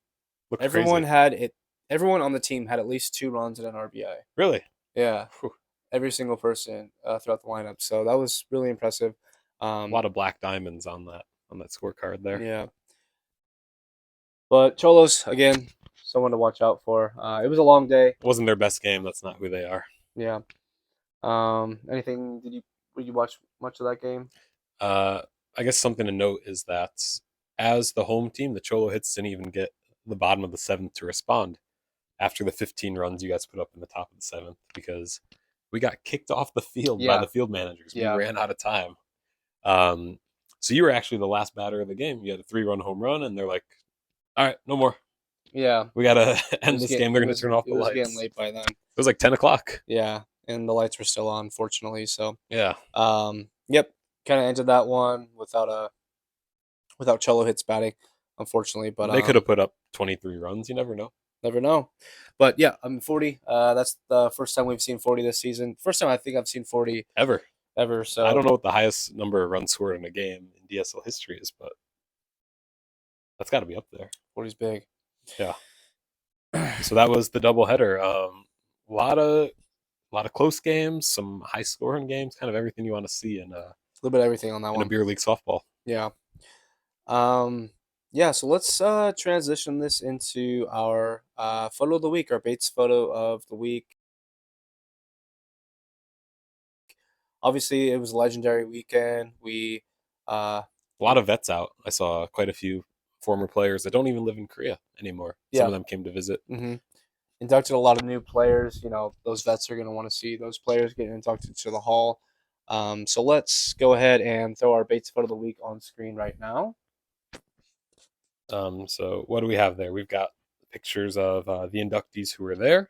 S1: Looked
S2: Everyone
S1: crazy.
S2: had it. Everyone on the team had at least 2 runs and an RBI.
S1: Really?
S2: Yeah.
S1: Whew.
S2: Every single person throughout the lineup. So that was really impressive.
S1: A lot of black diamonds on that scorecard there.
S2: Yeah. But Cholos, again, someone to watch out for. It was a long day.
S1: It wasn't their best game. That's not who they are.
S2: Yeah. Anything? Did you watch much of that game?
S1: I guess something to note is that as the home team, the Cholo Hits didn't even get the bottom of the 7th to respond after the 15 runs you guys put up in the top of the 7th because we got kicked off the field by the field managers. We ran out of time. So you were actually the last batter of the game. You had a 3-run home run, and they're like, all right, no more.
S2: Yeah.
S1: We got to end this game. They're going to turn off the lights.
S2: It was getting late by then.
S1: It was like 10 o'clock.
S2: Yeah, and the lights were still on, fortunately. So
S1: yeah.
S2: Yep. kind of ended that one without Cholo hits batting, unfortunately. But
S1: They could have put up 23 runs. You never know.
S2: never know. But yeah, 40. That's the first time we've seen 40 this season. First time I think I've seen 40
S1: Ever.
S2: So
S1: I don't know what the highest number of runs scored in a game in DSL history is, but that's got to be up there.
S2: 40's big.
S1: Yeah. So that was the doubleheader. A lot of close games, some high scoring games, kind of everything you want to see in
S2: A little bit of everything on that
S1: a
S2: one.
S1: beer league softball.
S2: Yeah. Yeah, so let's transition this into our photo of the week, our Bates photo of the week. Obviously, it was a legendary weekend. We
S1: A lot of vets out. I saw quite a few former players that don't even live in Korea anymore.
S2: Yeah.
S1: Some of them came to visit.
S2: inducted a lot of new players. You know, those vets are going to want to see those players get inducted to the Hall. So let's go ahead and throw our Bates photo of the week on screen right now.
S1: So what do we have there? We've got pictures of the inductees who were there,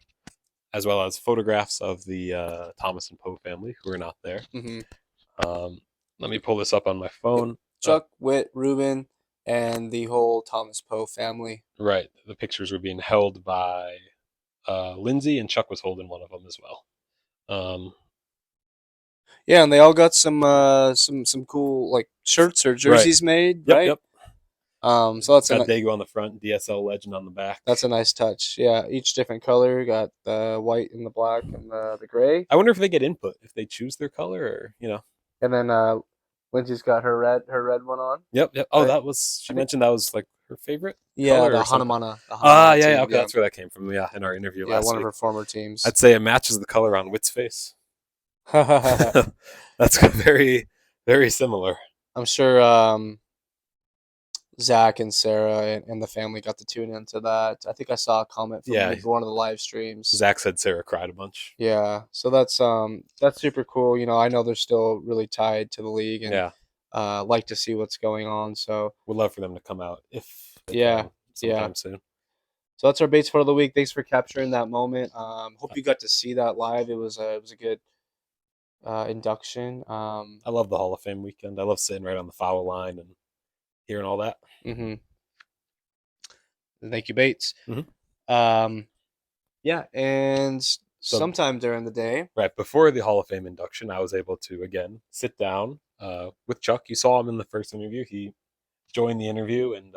S1: as well as photographs of the Thomas and Poe family who are not there. Let me pull this up on my phone.
S2: Chuck, Whit, Ruben, and the whole Thomas Poe family.
S1: Right. The pictures were being held by Lindsay, and Chuck was holding one of them as well.
S2: Yeah, and they all got some cool like shirts or jerseys made,
S1: Yep,
S2: right?
S1: Yep.
S2: So that's
S1: got Daegu on the front, DSL legend on the back.
S2: That's a nice touch. Yeah, each different color. Got the white and the black and the gray.
S1: I wonder if they get input if they choose their color, or
S2: And then Lindsay's got her red one on.
S1: Yep. Oh,
S2: Right.
S1: that was she mentioned that was like her favorite.
S2: Yeah,
S1: color
S2: the
S1: or something.
S2: Hanamana.
S1: Yeah. Okay, that's where that came from. Yeah, in our interview
S2: Yeah,
S1: last
S2: one
S1: week.
S2: of her former teams.
S1: I'd say it matches the color on Whit's face. That's very, very similar.
S2: I'm sure Zach and Sarah and the family got to tune into that. I think I saw a comment from one of the live streams.
S1: Zach said Sarah cried a bunch.
S2: Yeah, so that's super cool. You know, I know they're still really tied to the league and like to see what's going on. So
S1: we'd love for them to come out if they can sometime soon.
S2: So that's our Bates photo of the week. Thanks for capturing that moment. Hope you got to see that live. It was a good induction.
S1: I love the Hall of Fame weekend. I love sitting right on the foul line and hearing all that.
S2: Thank you, Bates. Yeah, and sometime during the day,
S1: right before the Hall of Fame induction, I was able to again sit down with Chuck. You saw him in the first interview. He joined the interview and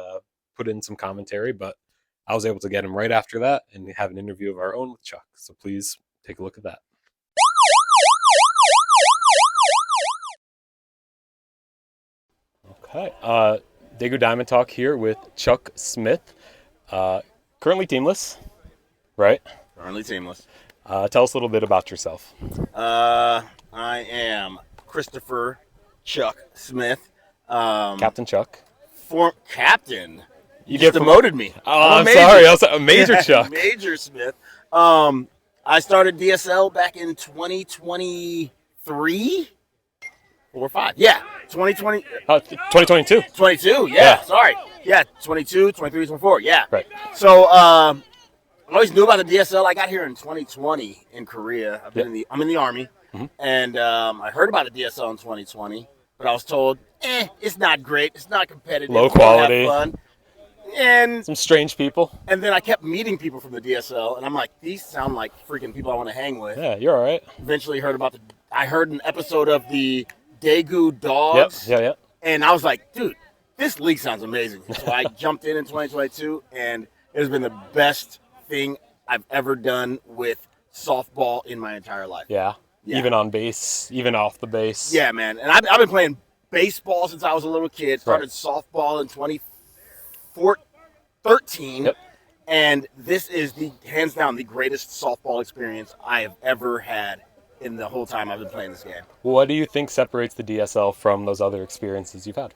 S1: put in some commentary, but I was able to get him right after that and have an interview of our own with Chuck. So please take a look at that. Okay. Daegu Diamond Talk here with Chuck Smith. Currently teamless, right?
S4: Currently teamless.
S1: Tell us a little bit about yourself.
S4: I am Christopher Chuck Smith.
S1: Captain Chuck.
S4: Captain.
S1: You
S4: just demoted me.
S1: Oh, I'm sorry. I was a Major Chuck.
S4: Major Smith. I started DSL back in 2023 or 5. Yeah, 2020.
S1: 2022.
S4: 22. Yeah. Sorry. Yeah, 22, 23, 24. Yeah.
S1: Right.
S4: So I always knew about the DSL. I got here in 2020 in Korea. I'm in the Army, and I heard about the DSL in 2020, but I was told, it's not great. It's not competitive.
S1: Low quality.
S4: Have fun. And
S1: some strange people.
S4: And then I kept meeting people from the DSL, and I'm like, these sound like freaking people I want to hang with.
S1: Yeah, you're all right.
S4: Eventually I heard an episode of the Daegu Dogs.
S1: Yep. Yeah.
S4: And I was like, dude, this league sounds amazing. So I jumped in 2022, and it has been the best thing I've ever done with softball in my entire life.
S1: Yeah. Even on base, even off the base.
S4: Yeah, man. And I've been playing baseball since I was a little kid. Started softball in 2013.
S1: Yep.
S4: And this is hands down the greatest softball experience I have ever had in the whole time I've been playing this game.
S1: What do you think separates the DSL from those other experiences you've had?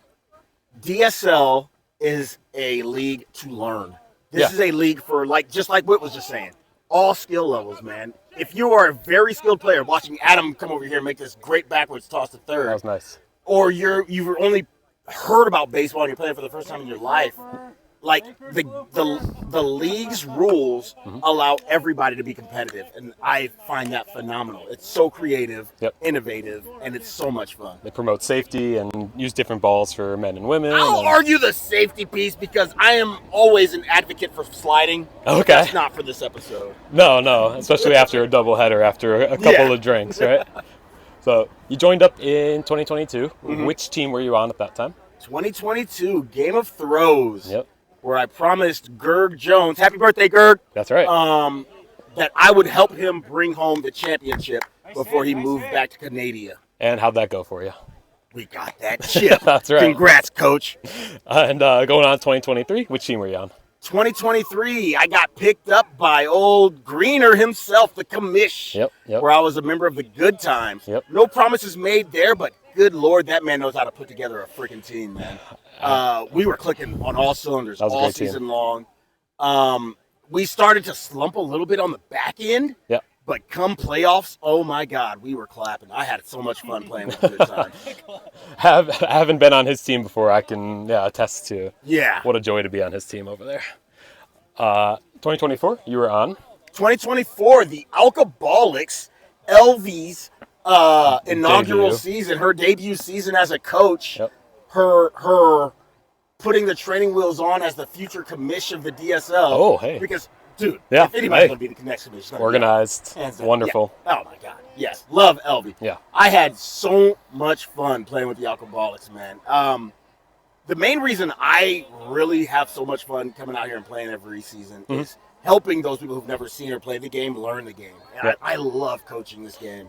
S4: DSL is a league to learn. This is a league for, just like Whit was just saying, all skill levels, man. If you are a very skilled player, watching Adam come over here and make this great backwards toss to third.
S1: That was nice.
S4: Or you've only heard about baseball and you're playing for the first time in your life, like the league's rules allow everybody to be competitive, and I find that phenomenal. It's so creative, innovative, and it's so much fun.
S1: They promote safety and use different balls for men and women.
S4: I'll argue the safety piece because I am always an advocate for sliding.
S1: Okay.
S4: That's not for this episode.
S1: No, especially after a doubleheader, after a couple of drinks, right? So you joined up in 2022. Which team were you on at that time?
S4: 2022 Game of Throws.
S1: Yep.
S4: Where I promised Gerg Jones, happy birthday, Gerg.
S1: That's right.
S4: That I would help him bring home the championship before he moved back to Canada.
S1: And how'd that go for you?
S4: We got that chip.
S1: That's right.
S4: Congrats, coach.
S1: And going on 2023, which team were you on?
S4: 2023, I got picked up by old Greener himself, the commish.
S1: Yep.
S4: Where I was a member of the Good Times.
S1: Yep.
S4: No promises made there, but good Lord, that man knows how to put together a freaking team, man. We were clicking on all cylinders all season long. We started to slump a little bit on the back end.
S1: Yeah.
S4: But come playoffs, oh my God, we were clapping. I had so much fun playing with Good Times.
S1: I haven't been on his team before. I can attest to what a joy to be on his team over there. 2024, you were on?
S4: 2024, the Alcoholics, LV's inaugural season, her debut season as a coach, her putting the training wheels on as the future commish of the DSL.
S1: Oh, hey.
S4: Because, dude, if anybody's going to be the next commish,
S1: organized, wonderful.
S4: Yeah. Oh, my God. Yes. Love LV.
S1: Yeah.
S4: I had so much fun playing with the Alcoholics, man. The main reason I really have so much fun coming out here and playing every season is helping those people who've never seen or played the game learn the game. And I love coaching this game.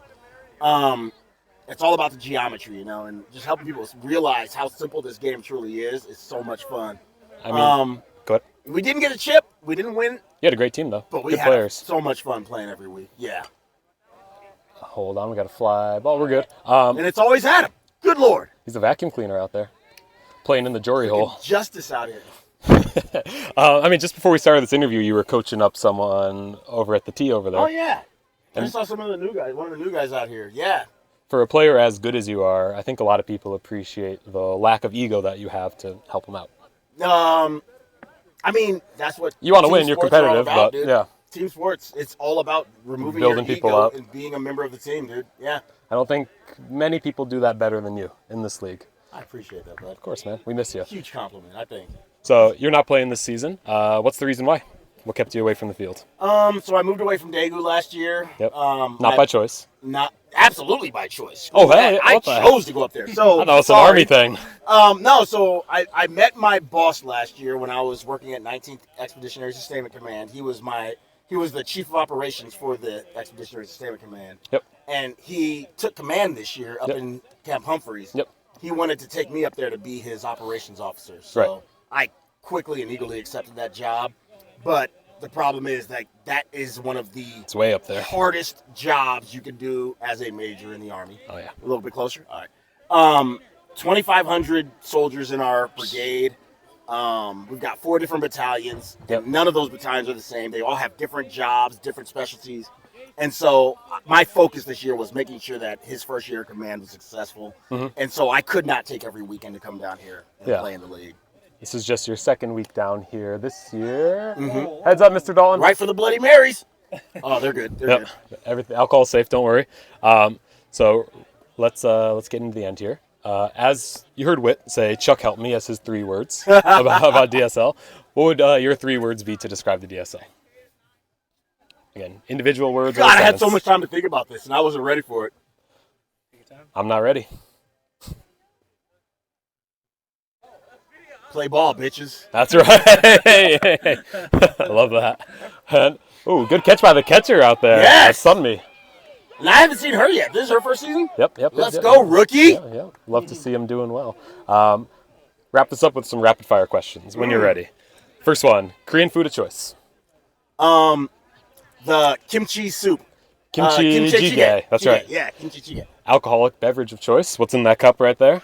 S4: It's all about the geometry, and just helping people realize how simple this game truly is so much fun.
S1: I mean, go ahead.
S4: We didn't get a chip. We didn't win.
S1: You had a great team, though.
S4: But we
S1: good
S4: had
S1: players.
S4: So much fun playing every week. Yeah.
S1: Hold on. We got a fly ball. We're good.
S4: And it's always Adam. Good Lord.
S1: He's a vacuum cleaner out there. Playing in the jury hole.
S4: Justice out here.
S1: I mean, just before we started this interview, you were coaching up someone over at the tee over there.
S4: Oh, yeah. I saw some of the new guys, one of the new guys out here. Yeah.
S1: For a player as good as you are, I think a lot of people appreciate the lack of ego that you have to help them out.
S4: I mean, that's what
S1: you want to win. You're competitive,
S4: about,
S1: but yeah.
S4: Team sports, it's all about removing
S1: building
S4: your
S1: people
S4: ego
S1: up
S4: and being a member of the team, dude. Yeah.
S1: I don't think many people do that better than you in this league.
S4: I appreciate that, bud.
S1: Of course, man. We miss you.
S4: Huge compliment, I think.
S1: So you're not playing this season. What's the reason why? What kept you away from the field?
S4: So I moved away from Daegu last year.
S1: Yep. Not by choice.
S4: Not absolutely by choice.
S1: Oh, hey,
S4: I chose to go up there. So
S1: I know it's an Army thing.
S4: No, so I met my boss last year when I was working at 19th Expeditionary Sustainment Command. He was the chief of operations for the Expeditionary Sustainment Command.
S1: Yep.
S4: And he took command this year up in Camp Humphreys.
S1: Yep.
S4: He wanted to take me up there to be his operations officer. So I quickly and eagerly accepted that job. But the problem is that is one of the
S1: it's way up there.
S4: hardest jobs you can do as a major in the Army.
S1: Oh, yeah.
S4: A little bit closer? All right. 2,500 soldiers in our brigade. We've got 4 different battalions.
S1: Yep.
S4: None of those battalions are the same. They all have different jobs, different specialties. And so my focus this year was making sure that his first year of command was successful. And so I could not take every weekend to come down here and play in the league.
S1: This is just your second week down here this year. Heads up, Mr. Dalton.
S4: Right for the Bloody Marys. Oh, they're good. They're good.
S1: Everything, alcohol's safe. Don't worry. So let's get into the end here. As you heard Whit say, Chuck helped me as his 3 words about DSL. What would your 3 words be to describe the DSL? Again, individual words.
S4: God, I had so much time to think about this, and I wasn't ready for it.
S1: I'm not ready.
S4: Play ball, bitches.
S1: That's right. I love that. And, good catch by the catcher out there.
S4: Yes.
S1: That stunned me.
S4: And I haven't seen her yet. This is her first season?
S1: Yep.
S4: Let's go, rookie.
S1: Yeah. Love to see him doing well. Wrap this up with some rapid fire questions when you're ready. First one, Korean food of choice.
S4: The kimchi soup.
S1: Kimchi jjigae. That's right.
S4: Yeah, kimchi jjigae.
S1: Alcoholic beverage of choice. What's in that cup right there?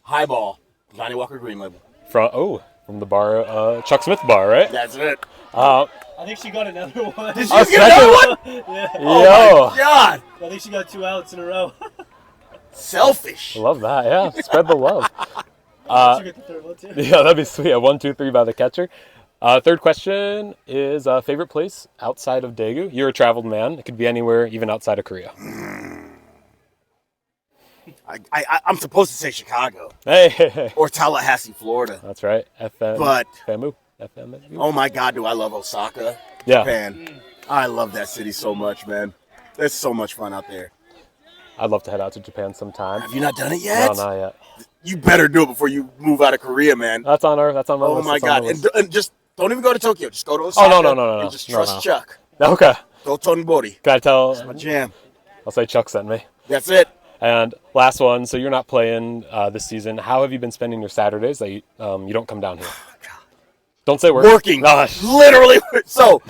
S4: Highball. Johnny Walker Green Label.
S1: From the bar, Chuck Smith bar, right?
S4: That's it.
S2: I think she got another one.
S4: Did you get another one?
S2: Yeah.
S4: Oh my God.
S2: I think she got 2 outs in a row.
S4: Selfish.
S1: Love that. Yeah, spread the love.
S9: You get the third one too.
S1: Yeah, that'd be sweet. 1, 2, 3 by the catcher. Third question is favorite place outside of Daegu. You're a traveled man. It could be anywhere, even outside of Korea.
S4: I'm supposed to say Chicago
S1: Hey,
S4: or Tallahassee, Florida.
S1: that's right. FM.
S4: But
S1: FMU. FMU.
S4: oh my God, do I love Osaka,
S1: Yeah,
S4: Japan. I love that city so much, man. There's so much fun out there.
S1: I'd love to head out to Japan sometime.
S4: Have you not done it
S1: No,
S4: yet?
S1: not yet.
S4: You better do it before you move out of Korea, man.
S1: That's on my
S4: Oh
S1: list.
S4: my
S1: That's on my
S4: God.
S1: list.
S4: And just don't even go to Tokyo. Just go to Osaka.
S1: No.
S4: And just
S1: No,
S4: trust
S1: no.
S4: Chuck.
S1: Okay.
S4: Go Tonbori.
S1: Can I tell?
S4: That's my jam.
S1: I'll say Chuck sent me.
S4: That's it.
S1: And last one. So you're not playing this season. How have you been spending your Saturdays that you don't come down here? Don't say work.
S4: Working.
S1: Gosh.
S4: Literally. So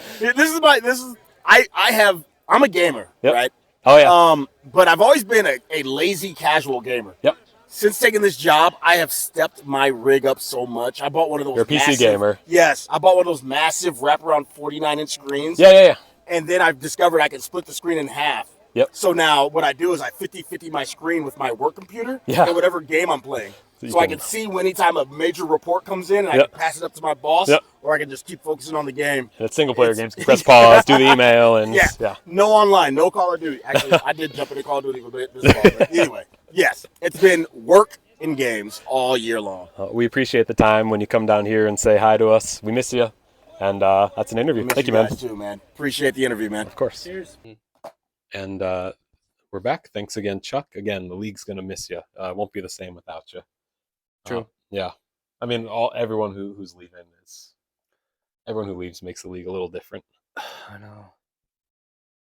S4: I'm a gamer,
S1: Yep.
S4: right?
S1: Oh yeah.
S4: But I've always been a lazy casual gamer.
S1: Yep.
S4: Since taking this job, I have stepped my rig up so much. I bought one of those.
S1: You're a PC gamer.
S4: Yes, I bought one of those massive wraparound 49-inch screens.
S1: Yeah.
S4: And then I've discovered I can split the screen in half.
S1: Yep.
S4: So now what I do is I 50-50 my screen with my work computer
S1: Yeah.
S4: and whatever game I'm playing.
S1: you
S4: So I
S1: can-
S4: can see when anytime a major report comes in and I
S1: Yep.
S4: can pass it up to my boss,
S1: Yep.
S4: or I can just keep focusing on the game.
S1: And it's single player games. You can press pause, do the email, and
S4: Yeah. No online, no Call of Duty. Actually, I did jump into Call of Duty a bit this fall. But anyway, yes, it's been work and games all year long.
S1: We appreciate the time when you come down here and say hi to us. We miss you, and that's an interview.
S4: Miss
S1: Thank you, man.
S4: guys too, man. Appreciate the interview, man.
S1: Of course.
S9: Cheers.
S1: And we're back. Thanks again, Chuck. Again, the league's gonna miss you. It won't be the same without you.
S2: True.
S1: Yeah. I mean, everyone who's leaving everyone who leaves makes the league a little different.
S2: I know.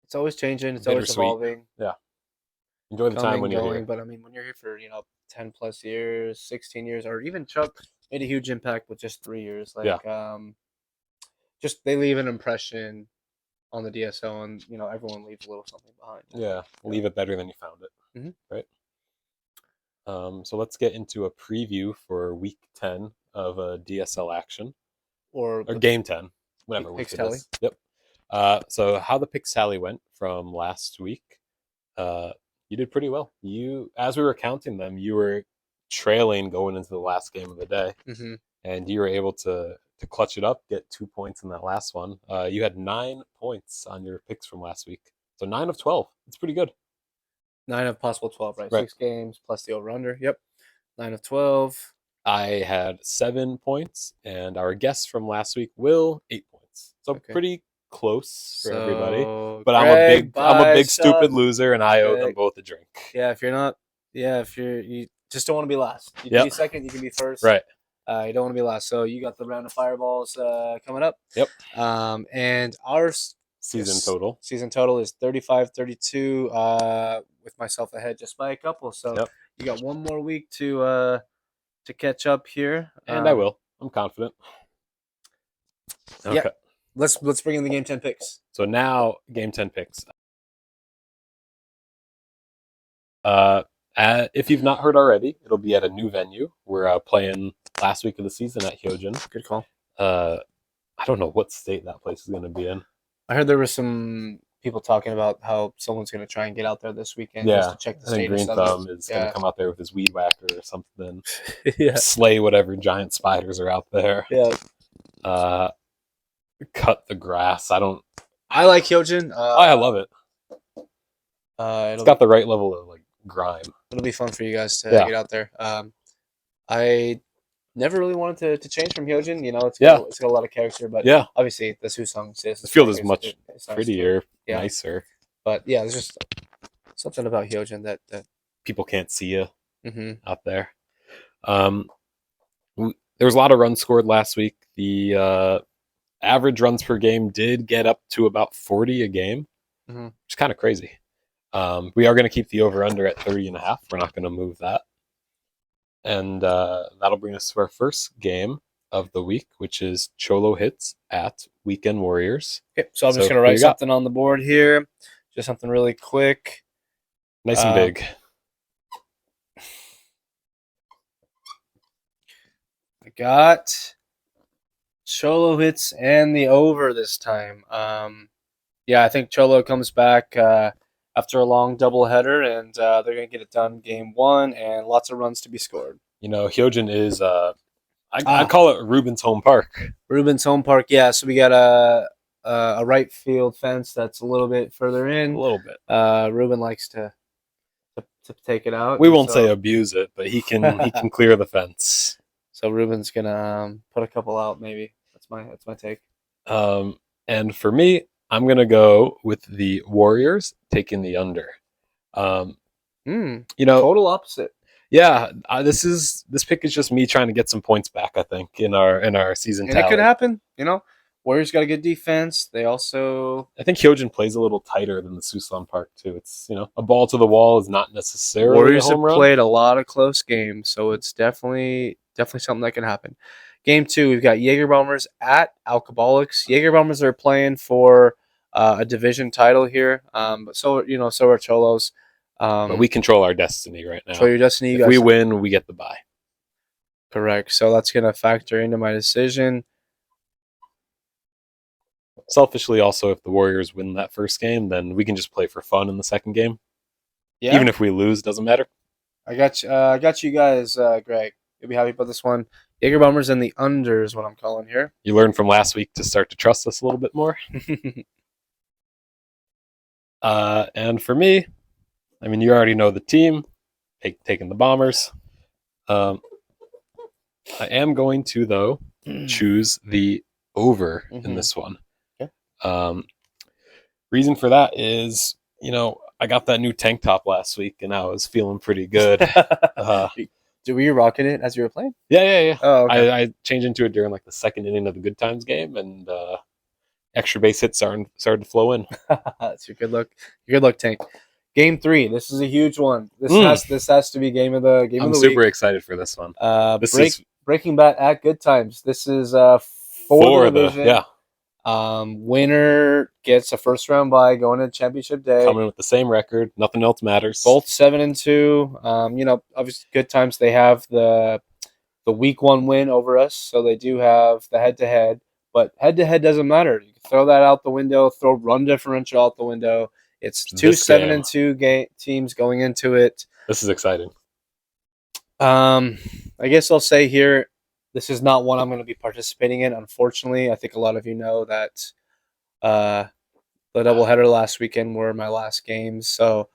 S2: It's always changing. It's always
S1: Bittersweet.
S2: evolving.
S1: Enjoy the time
S2: Coming,
S1: when you're
S2: going.
S1: here.
S2: But I mean, when you're here for 10+ years, 16 years, or even Chuck made a huge impact with just 3 years. Like, just they leave an impression on the DSO, and everyone leaves a little something behind.
S1: Yeah, leave it better than you found it.
S2: Mhm.
S1: Right. So let's get into a preview for Week 10 of DSL action
S2: Or
S1: or Game 10, whatever
S2: Pick
S1: week it
S2: tally.
S1: is. Yep. So how the pick tally went from last week? You did pretty well. As we were counting them, you were trailing going into the last game of the day,
S2: Mhm.
S1: and you were able to clutch it up, get 2 points in that last one. You had 9 points on your picks from last week, so 9 of 12. It's pretty good.
S2: 9 of possible 12, right?
S1: Right.
S2: 6 games plus the over/under. Yep. 9 of 12.
S1: I had 7 points, and our guest from last week, Will, 8 points. So
S2: Okay.
S1: pretty close for everybody.
S2: So,
S1: But
S2: Greg,
S1: I'm a
S2: bye,
S1: big stupid
S2: Sean.
S1: loser, and I owe them
S2: Greg.
S1: both a drink.
S2: Yeah, if you just don't want to be last. You can
S1: Yep.
S2: be second, you can be first.
S1: Right.
S2: You don't want to be last. So you got the round of fireballs coming up.
S1: Yep.
S2: And our
S1: Season
S2: Yes.
S1: total.
S2: season total is 35-32, with myself ahead just by a couple. So
S1: Yep.
S2: you got one more week to catch up here.
S1: And I will. I'm confident. Okay.
S2: Yeah. Let's bring in the game 10 picks.
S1: So now, Game 10 picks. If you've not heard already, it'll be at a new venue. We're playing last week of the season at Hyojin.
S2: Good call.
S1: I don't know what state that place is going to be in.
S2: I heard there were some people talking about how someone's going to try and get out there this weekend just to check the
S1: I think
S2: state
S1: Green
S2: of something.
S1: Thumb is going to come out there with his weed whacker or something.
S2: Yeah.
S1: Slay whatever giant spiders are out there.
S2: Yeah.
S1: Cut the grass. I
S2: like Hyojin.
S1: I love it. It's got the right level of grime.
S2: It'll be fun for you guys to
S1: Yeah.
S2: get out there. I never really wanted to change from Hyojin. It's got a lot of character, but
S1: Yeah.
S2: obviously the Susong
S1: The field is much
S2: it's nice
S1: prettier,
S2: Yeah.
S1: nicer.
S2: But yeah, there's just something about Hyojin that
S1: People can't see you
S2: mhm.
S1: out there. There was a lot of runs scored last week. The average runs per game did get up to about 40 a game,
S2: Mhm.
S1: which is kind of crazy. We are going to keep the over-under at 30.5. We're not going to move that. And that'll bring us to our first game of the week, which is Cholo Hits at Weekend Warriors.
S2: Okay, so I'm
S1: So,
S2: just gonna
S1: who you
S2: write
S1: got?
S2: something on the board here. Just something really quick.
S1: Nice and big.
S2: I got Cholo Hits and the over this time. I think Cholo comes back after a long doubleheader, and they're going to get it done game 1 and lots of runs to be scored.
S1: Hyojin is I'd call it Ruben's home park.
S2: Ruben's home park. Yeah, so we got a right field fence that's a little bit further in.
S1: A little bit.
S2: Ruben likes to take it out.
S1: We won't say abuse it, but he can clear the fence.
S2: So Ruben's gonna put a couple out. Maybe that's my take.
S1: And for me, I'm gonna go with the Warriors taking the under.
S2: Total opposite.
S1: Yeah, this pick is just me trying to get some points back. I think in our season.
S2: And it could happen. Warriors got a good defense. They also,
S1: I think Hyojin plays a little tighter than the Susan Park too. It's a ball to the wall is not necessarily
S2: Warriors
S1: a home
S2: have
S1: run.
S2: played a lot of close games, so it's definitely something that can happen. Game 2, we've got Jaeger Bombers at Alcoholics. Jaeger Bombers are playing for a division title here, but so are Cholos.
S1: But we control our destiny right now.
S2: Control your destiny.
S1: If we win, we get the bye.
S2: Correct. So that's going to factor into my decision.
S1: Selfishly, also, if the Warriors win that first game, then we can just play for fun in the second game.
S2: Yeah.
S1: Even if we lose, doesn't matter.
S2: I got you guys, Greg. You'll be happy about this one. Jaeger Bombers and the under is what I'm calling here.
S1: You learned from last week to start to trust us a little bit more. And for me, you already know the team. Taking the Bombers. I am going to, though, choose the over in this one. Okay. Reason for that is, I got that new tank top last week, and I was feeling pretty good.
S2: Were you rocking it as you were playing?
S1: Yeah.
S2: Oh, okay.
S1: I changed into it during the second inning of the Good Times game, and extra base hits started to flow in.
S2: That's your good luck. Your good luck, Tank. Game 3. This is a huge one. This has to be game of the week.
S1: I'm super excited for this one.
S2: Breaking Bat at Good Times. This is for the division. Winner gets a first round bye going into championship day.
S1: Coming with the same record. Nothing else matters.
S2: Both 7-2. Obviously Good Times. They have the week 1 win over us, so they do have the head to head. But head to head doesn't matter. You can throw that out the window. Throw run differential out the window. It's 2 7-2 teams going into it.
S1: This is exciting.
S2: I guess I'll say here, this is not one I'm going to be participating in. Unfortunately, I think a lot of you know that the doubleheader last weekend were my last games. So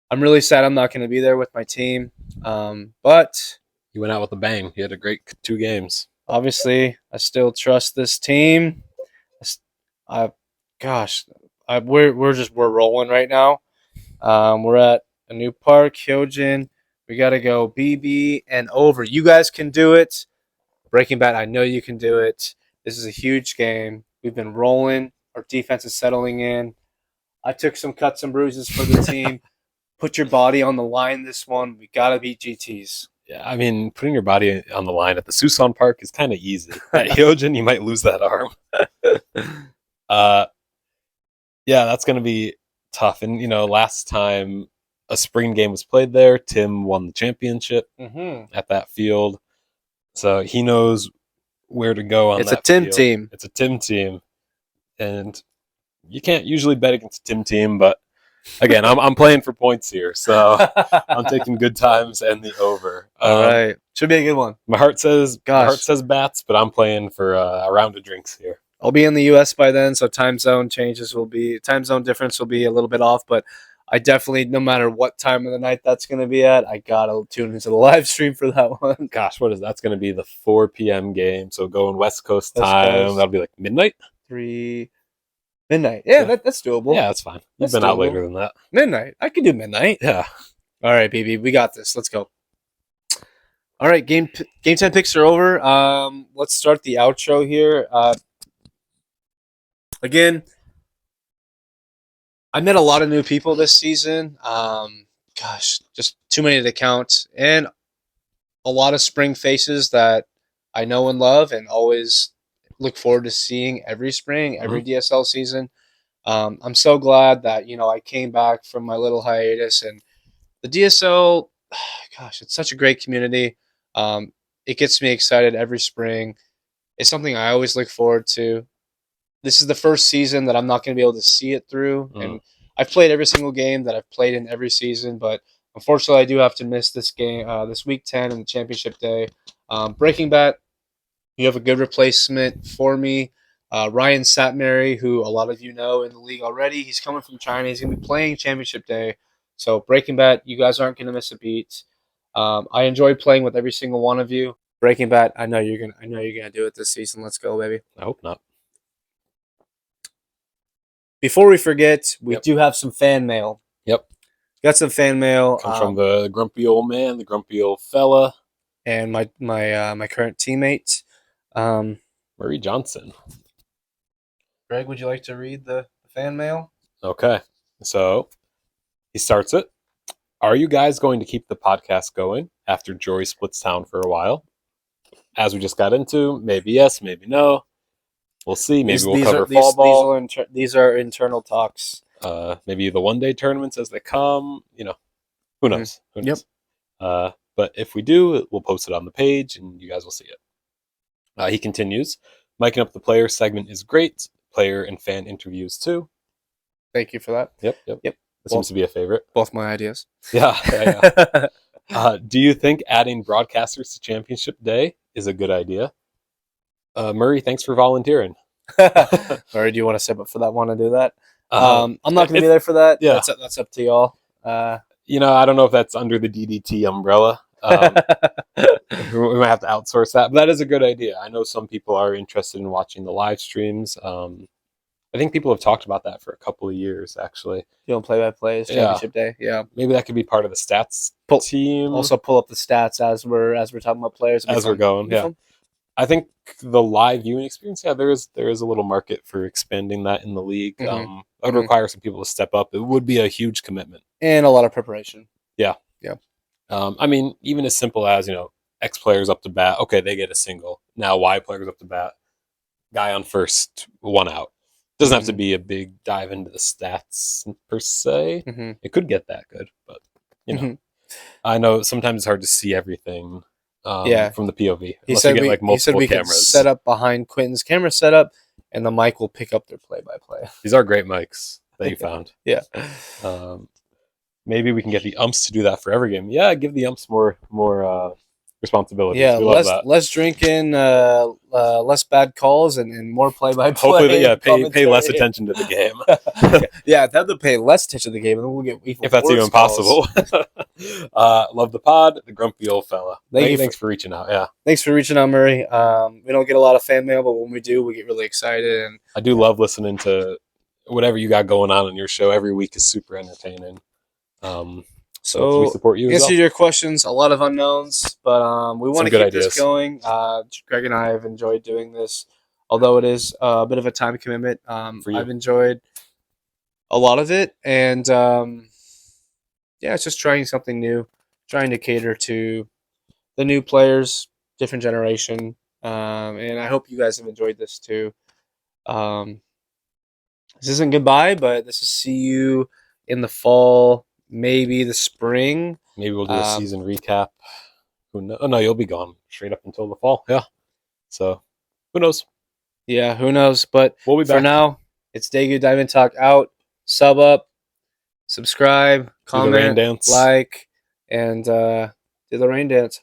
S2: I'm really sad I'm not going to be there with my team. But
S1: you went out with a bang. You had a great 2 games.
S2: Obviously, I still trust this team. We're rolling right now. We're at a new park, Hyojin. We got to go BB and over. You guys can do it. Breaking Bad, I know you can do it. This is a huge game. We've been rolling. Our defense is settling in. I took some cuts and bruises for the team. Put your body on the line this one. We got to beat GTs.
S1: Yeah, putting your body on the line at the Susan Park is kind of easy. At Hyojin, you might lose that arm. Yeah, that's going to be tough. And, last time a spring game was played there, Tim won the championship at that field. So he knows where to go on that field. It's a Tim team. It's a Tim team. And you can't usually bet against a Tim team, but again, I'm playing for points here. So I'm taking Good Times and the over.
S2: All right. Should be a good one.
S1: My heart says bats, but I'm playing for a round of drinks here.
S2: I'll be in the U.S. by then, so time zone difference will be a little bit off, but I definitely, no matter what time of the night that's going to be at, I got to tune into the live stream for that one.
S1: Gosh, what is that's going to be the 4 p.m. game, so going West Coast time. That'll be like midnight?
S2: Midnight. Yeah, that's doable.
S1: Yeah, that's fine. You've been out later than that.
S2: Midnight. I can do midnight.
S1: Yeah.
S2: All right, BB, we got this. Let's go. All right, game 10 picks are over. Let's start the outro here. Again, I met a lot of new people this season. Just too many to count. And a lot of spring faces that I know and love and always look forward to seeing every spring, every DSL season. I'm so glad that, I came back from my little hiatus. And the DSL, it's such a great community. It gets me excited every spring. It's something I always look forward to. This is the first season that I'm not going to be able to see it through. And I've played every single game that I've played in every season, but Unfortunately, I do have to miss this game, this week 10 and the championship day. Breaking Bat, you have a good replacement for me. Ryan Satmary, who a lot of you know in the league already. He's coming from China. He's going to be playing championship day. So Breaking Bat, you guys aren't going to miss a beat. I enjoy playing with every single one of you. Breaking Bat, I know you're gonna do it this season. Let's go, baby.
S1: I hope not.
S2: Before we forget, we
S1: Yep.
S2: do have some fan mail.
S1: Yep.
S2: Got some fan mail.
S1: Comes from the grumpy old man, the grumpy old fella,
S2: and my current teammate.
S1: Murray Johnson.
S2: Greg, would you like to read the fan mail?
S1: Okay. So he starts it. Are you guys going to keep the podcast going after Jory splits town for a while? As we just got into, maybe yes, maybe no. We'll see. Maybe we'll cover fall ball.
S2: These are internal talks.
S1: Maybe the one-day tournaments as they come. You know, who knows? Who knows? But if we do, we'll post it on the page, and you guys will see it. He continues, miking up the player segment is great. Player and fan interviews too.
S2: Thank you for that.
S1: Yep. It seems to be a favorite.
S2: Both my ideas.
S1: Yeah. Do you think adding broadcasters to Championship Day is a good idea? Murray, thanks for volunteering.
S2: Murray, do you want to step up for that one and do that? I'm not going to be there for that.
S1: Yeah.
S2: That's up to y'all.
S1: I don't know if that's under the DDT umbrella. We might have to outsource that, but that is a good idea. I know some people are interested in watching the live streams. I think people have talked about that for a couple of years, actually.
S2: Doing play-by-plays, Championship Day. Yeah,
S1: maybe that could be part of the stats team.
S2: Also, pull up the stats as we're talking about players.
S1: As we're going, yeah. I think the live viewing experience, there is a little market for expanding that in the league.
S2: Mm-hmm.
S1: That would require some people to step up. It would be a huge commitment
S2: and a lot of preparation.
S1: Yeah. I mean, even as simple as X players up to bat. Okay, they get a single. Now Y players up to bat. Guy on first, one out. Doesn't have to be a big dive into the stats per se.
S2: Mm-hmm.
S1: It could get that good, but I know sometimes it's hard to see everything. From the POV.
S2: He said we can set up behind Quentin's camera setup, and the mic will pick up their play-by-play.
S1: These are great mics that you found.
S2: Yeah.
S1: Maybe we can get the umps to do that for every game. Yeah, give the umps more responsibility.
S2: Yeah, less drinking, less bad calls, and more play-by-play.
S1: Hopefully, pay less attention to the game.
S2: Yeah, they have to pay less attention to the game, and then we'll get
S1: if that's even possible. Love the pod, the grumpy old fella. Thanks for reaching out. Yeah,
S2: thanks for reaching out, Murray. We don't get a lot of fan mail, but when we do, we get really excited. And
S1: I do love listening to whatever you got going on in your show. Every week is super entertaining. So we support you.
S2: Answer your questions. A lot of unknowns, but we want to keep this going. Greg and I have enjoyed doing this, although it is a bit of a time commitment. I've enjoyed a lot of it, and it's just trying something new, trying to cater to the new players, different generation, and I hope you guys have enjoyed this too. This isn't goodbye, but this is see you in the fall. Maybe the spring.
S1: Maybe we'll do a season recap. Who knows? Oh, no, you'll be gone straight up until the fall. Yeah. So, who knows?
S2: Yeah, who knows? But
S1: we'll be back.
S2: For now, it's Daegu Diamond Talk out. Sub up, subscribe, comment, like, and do the rain dance.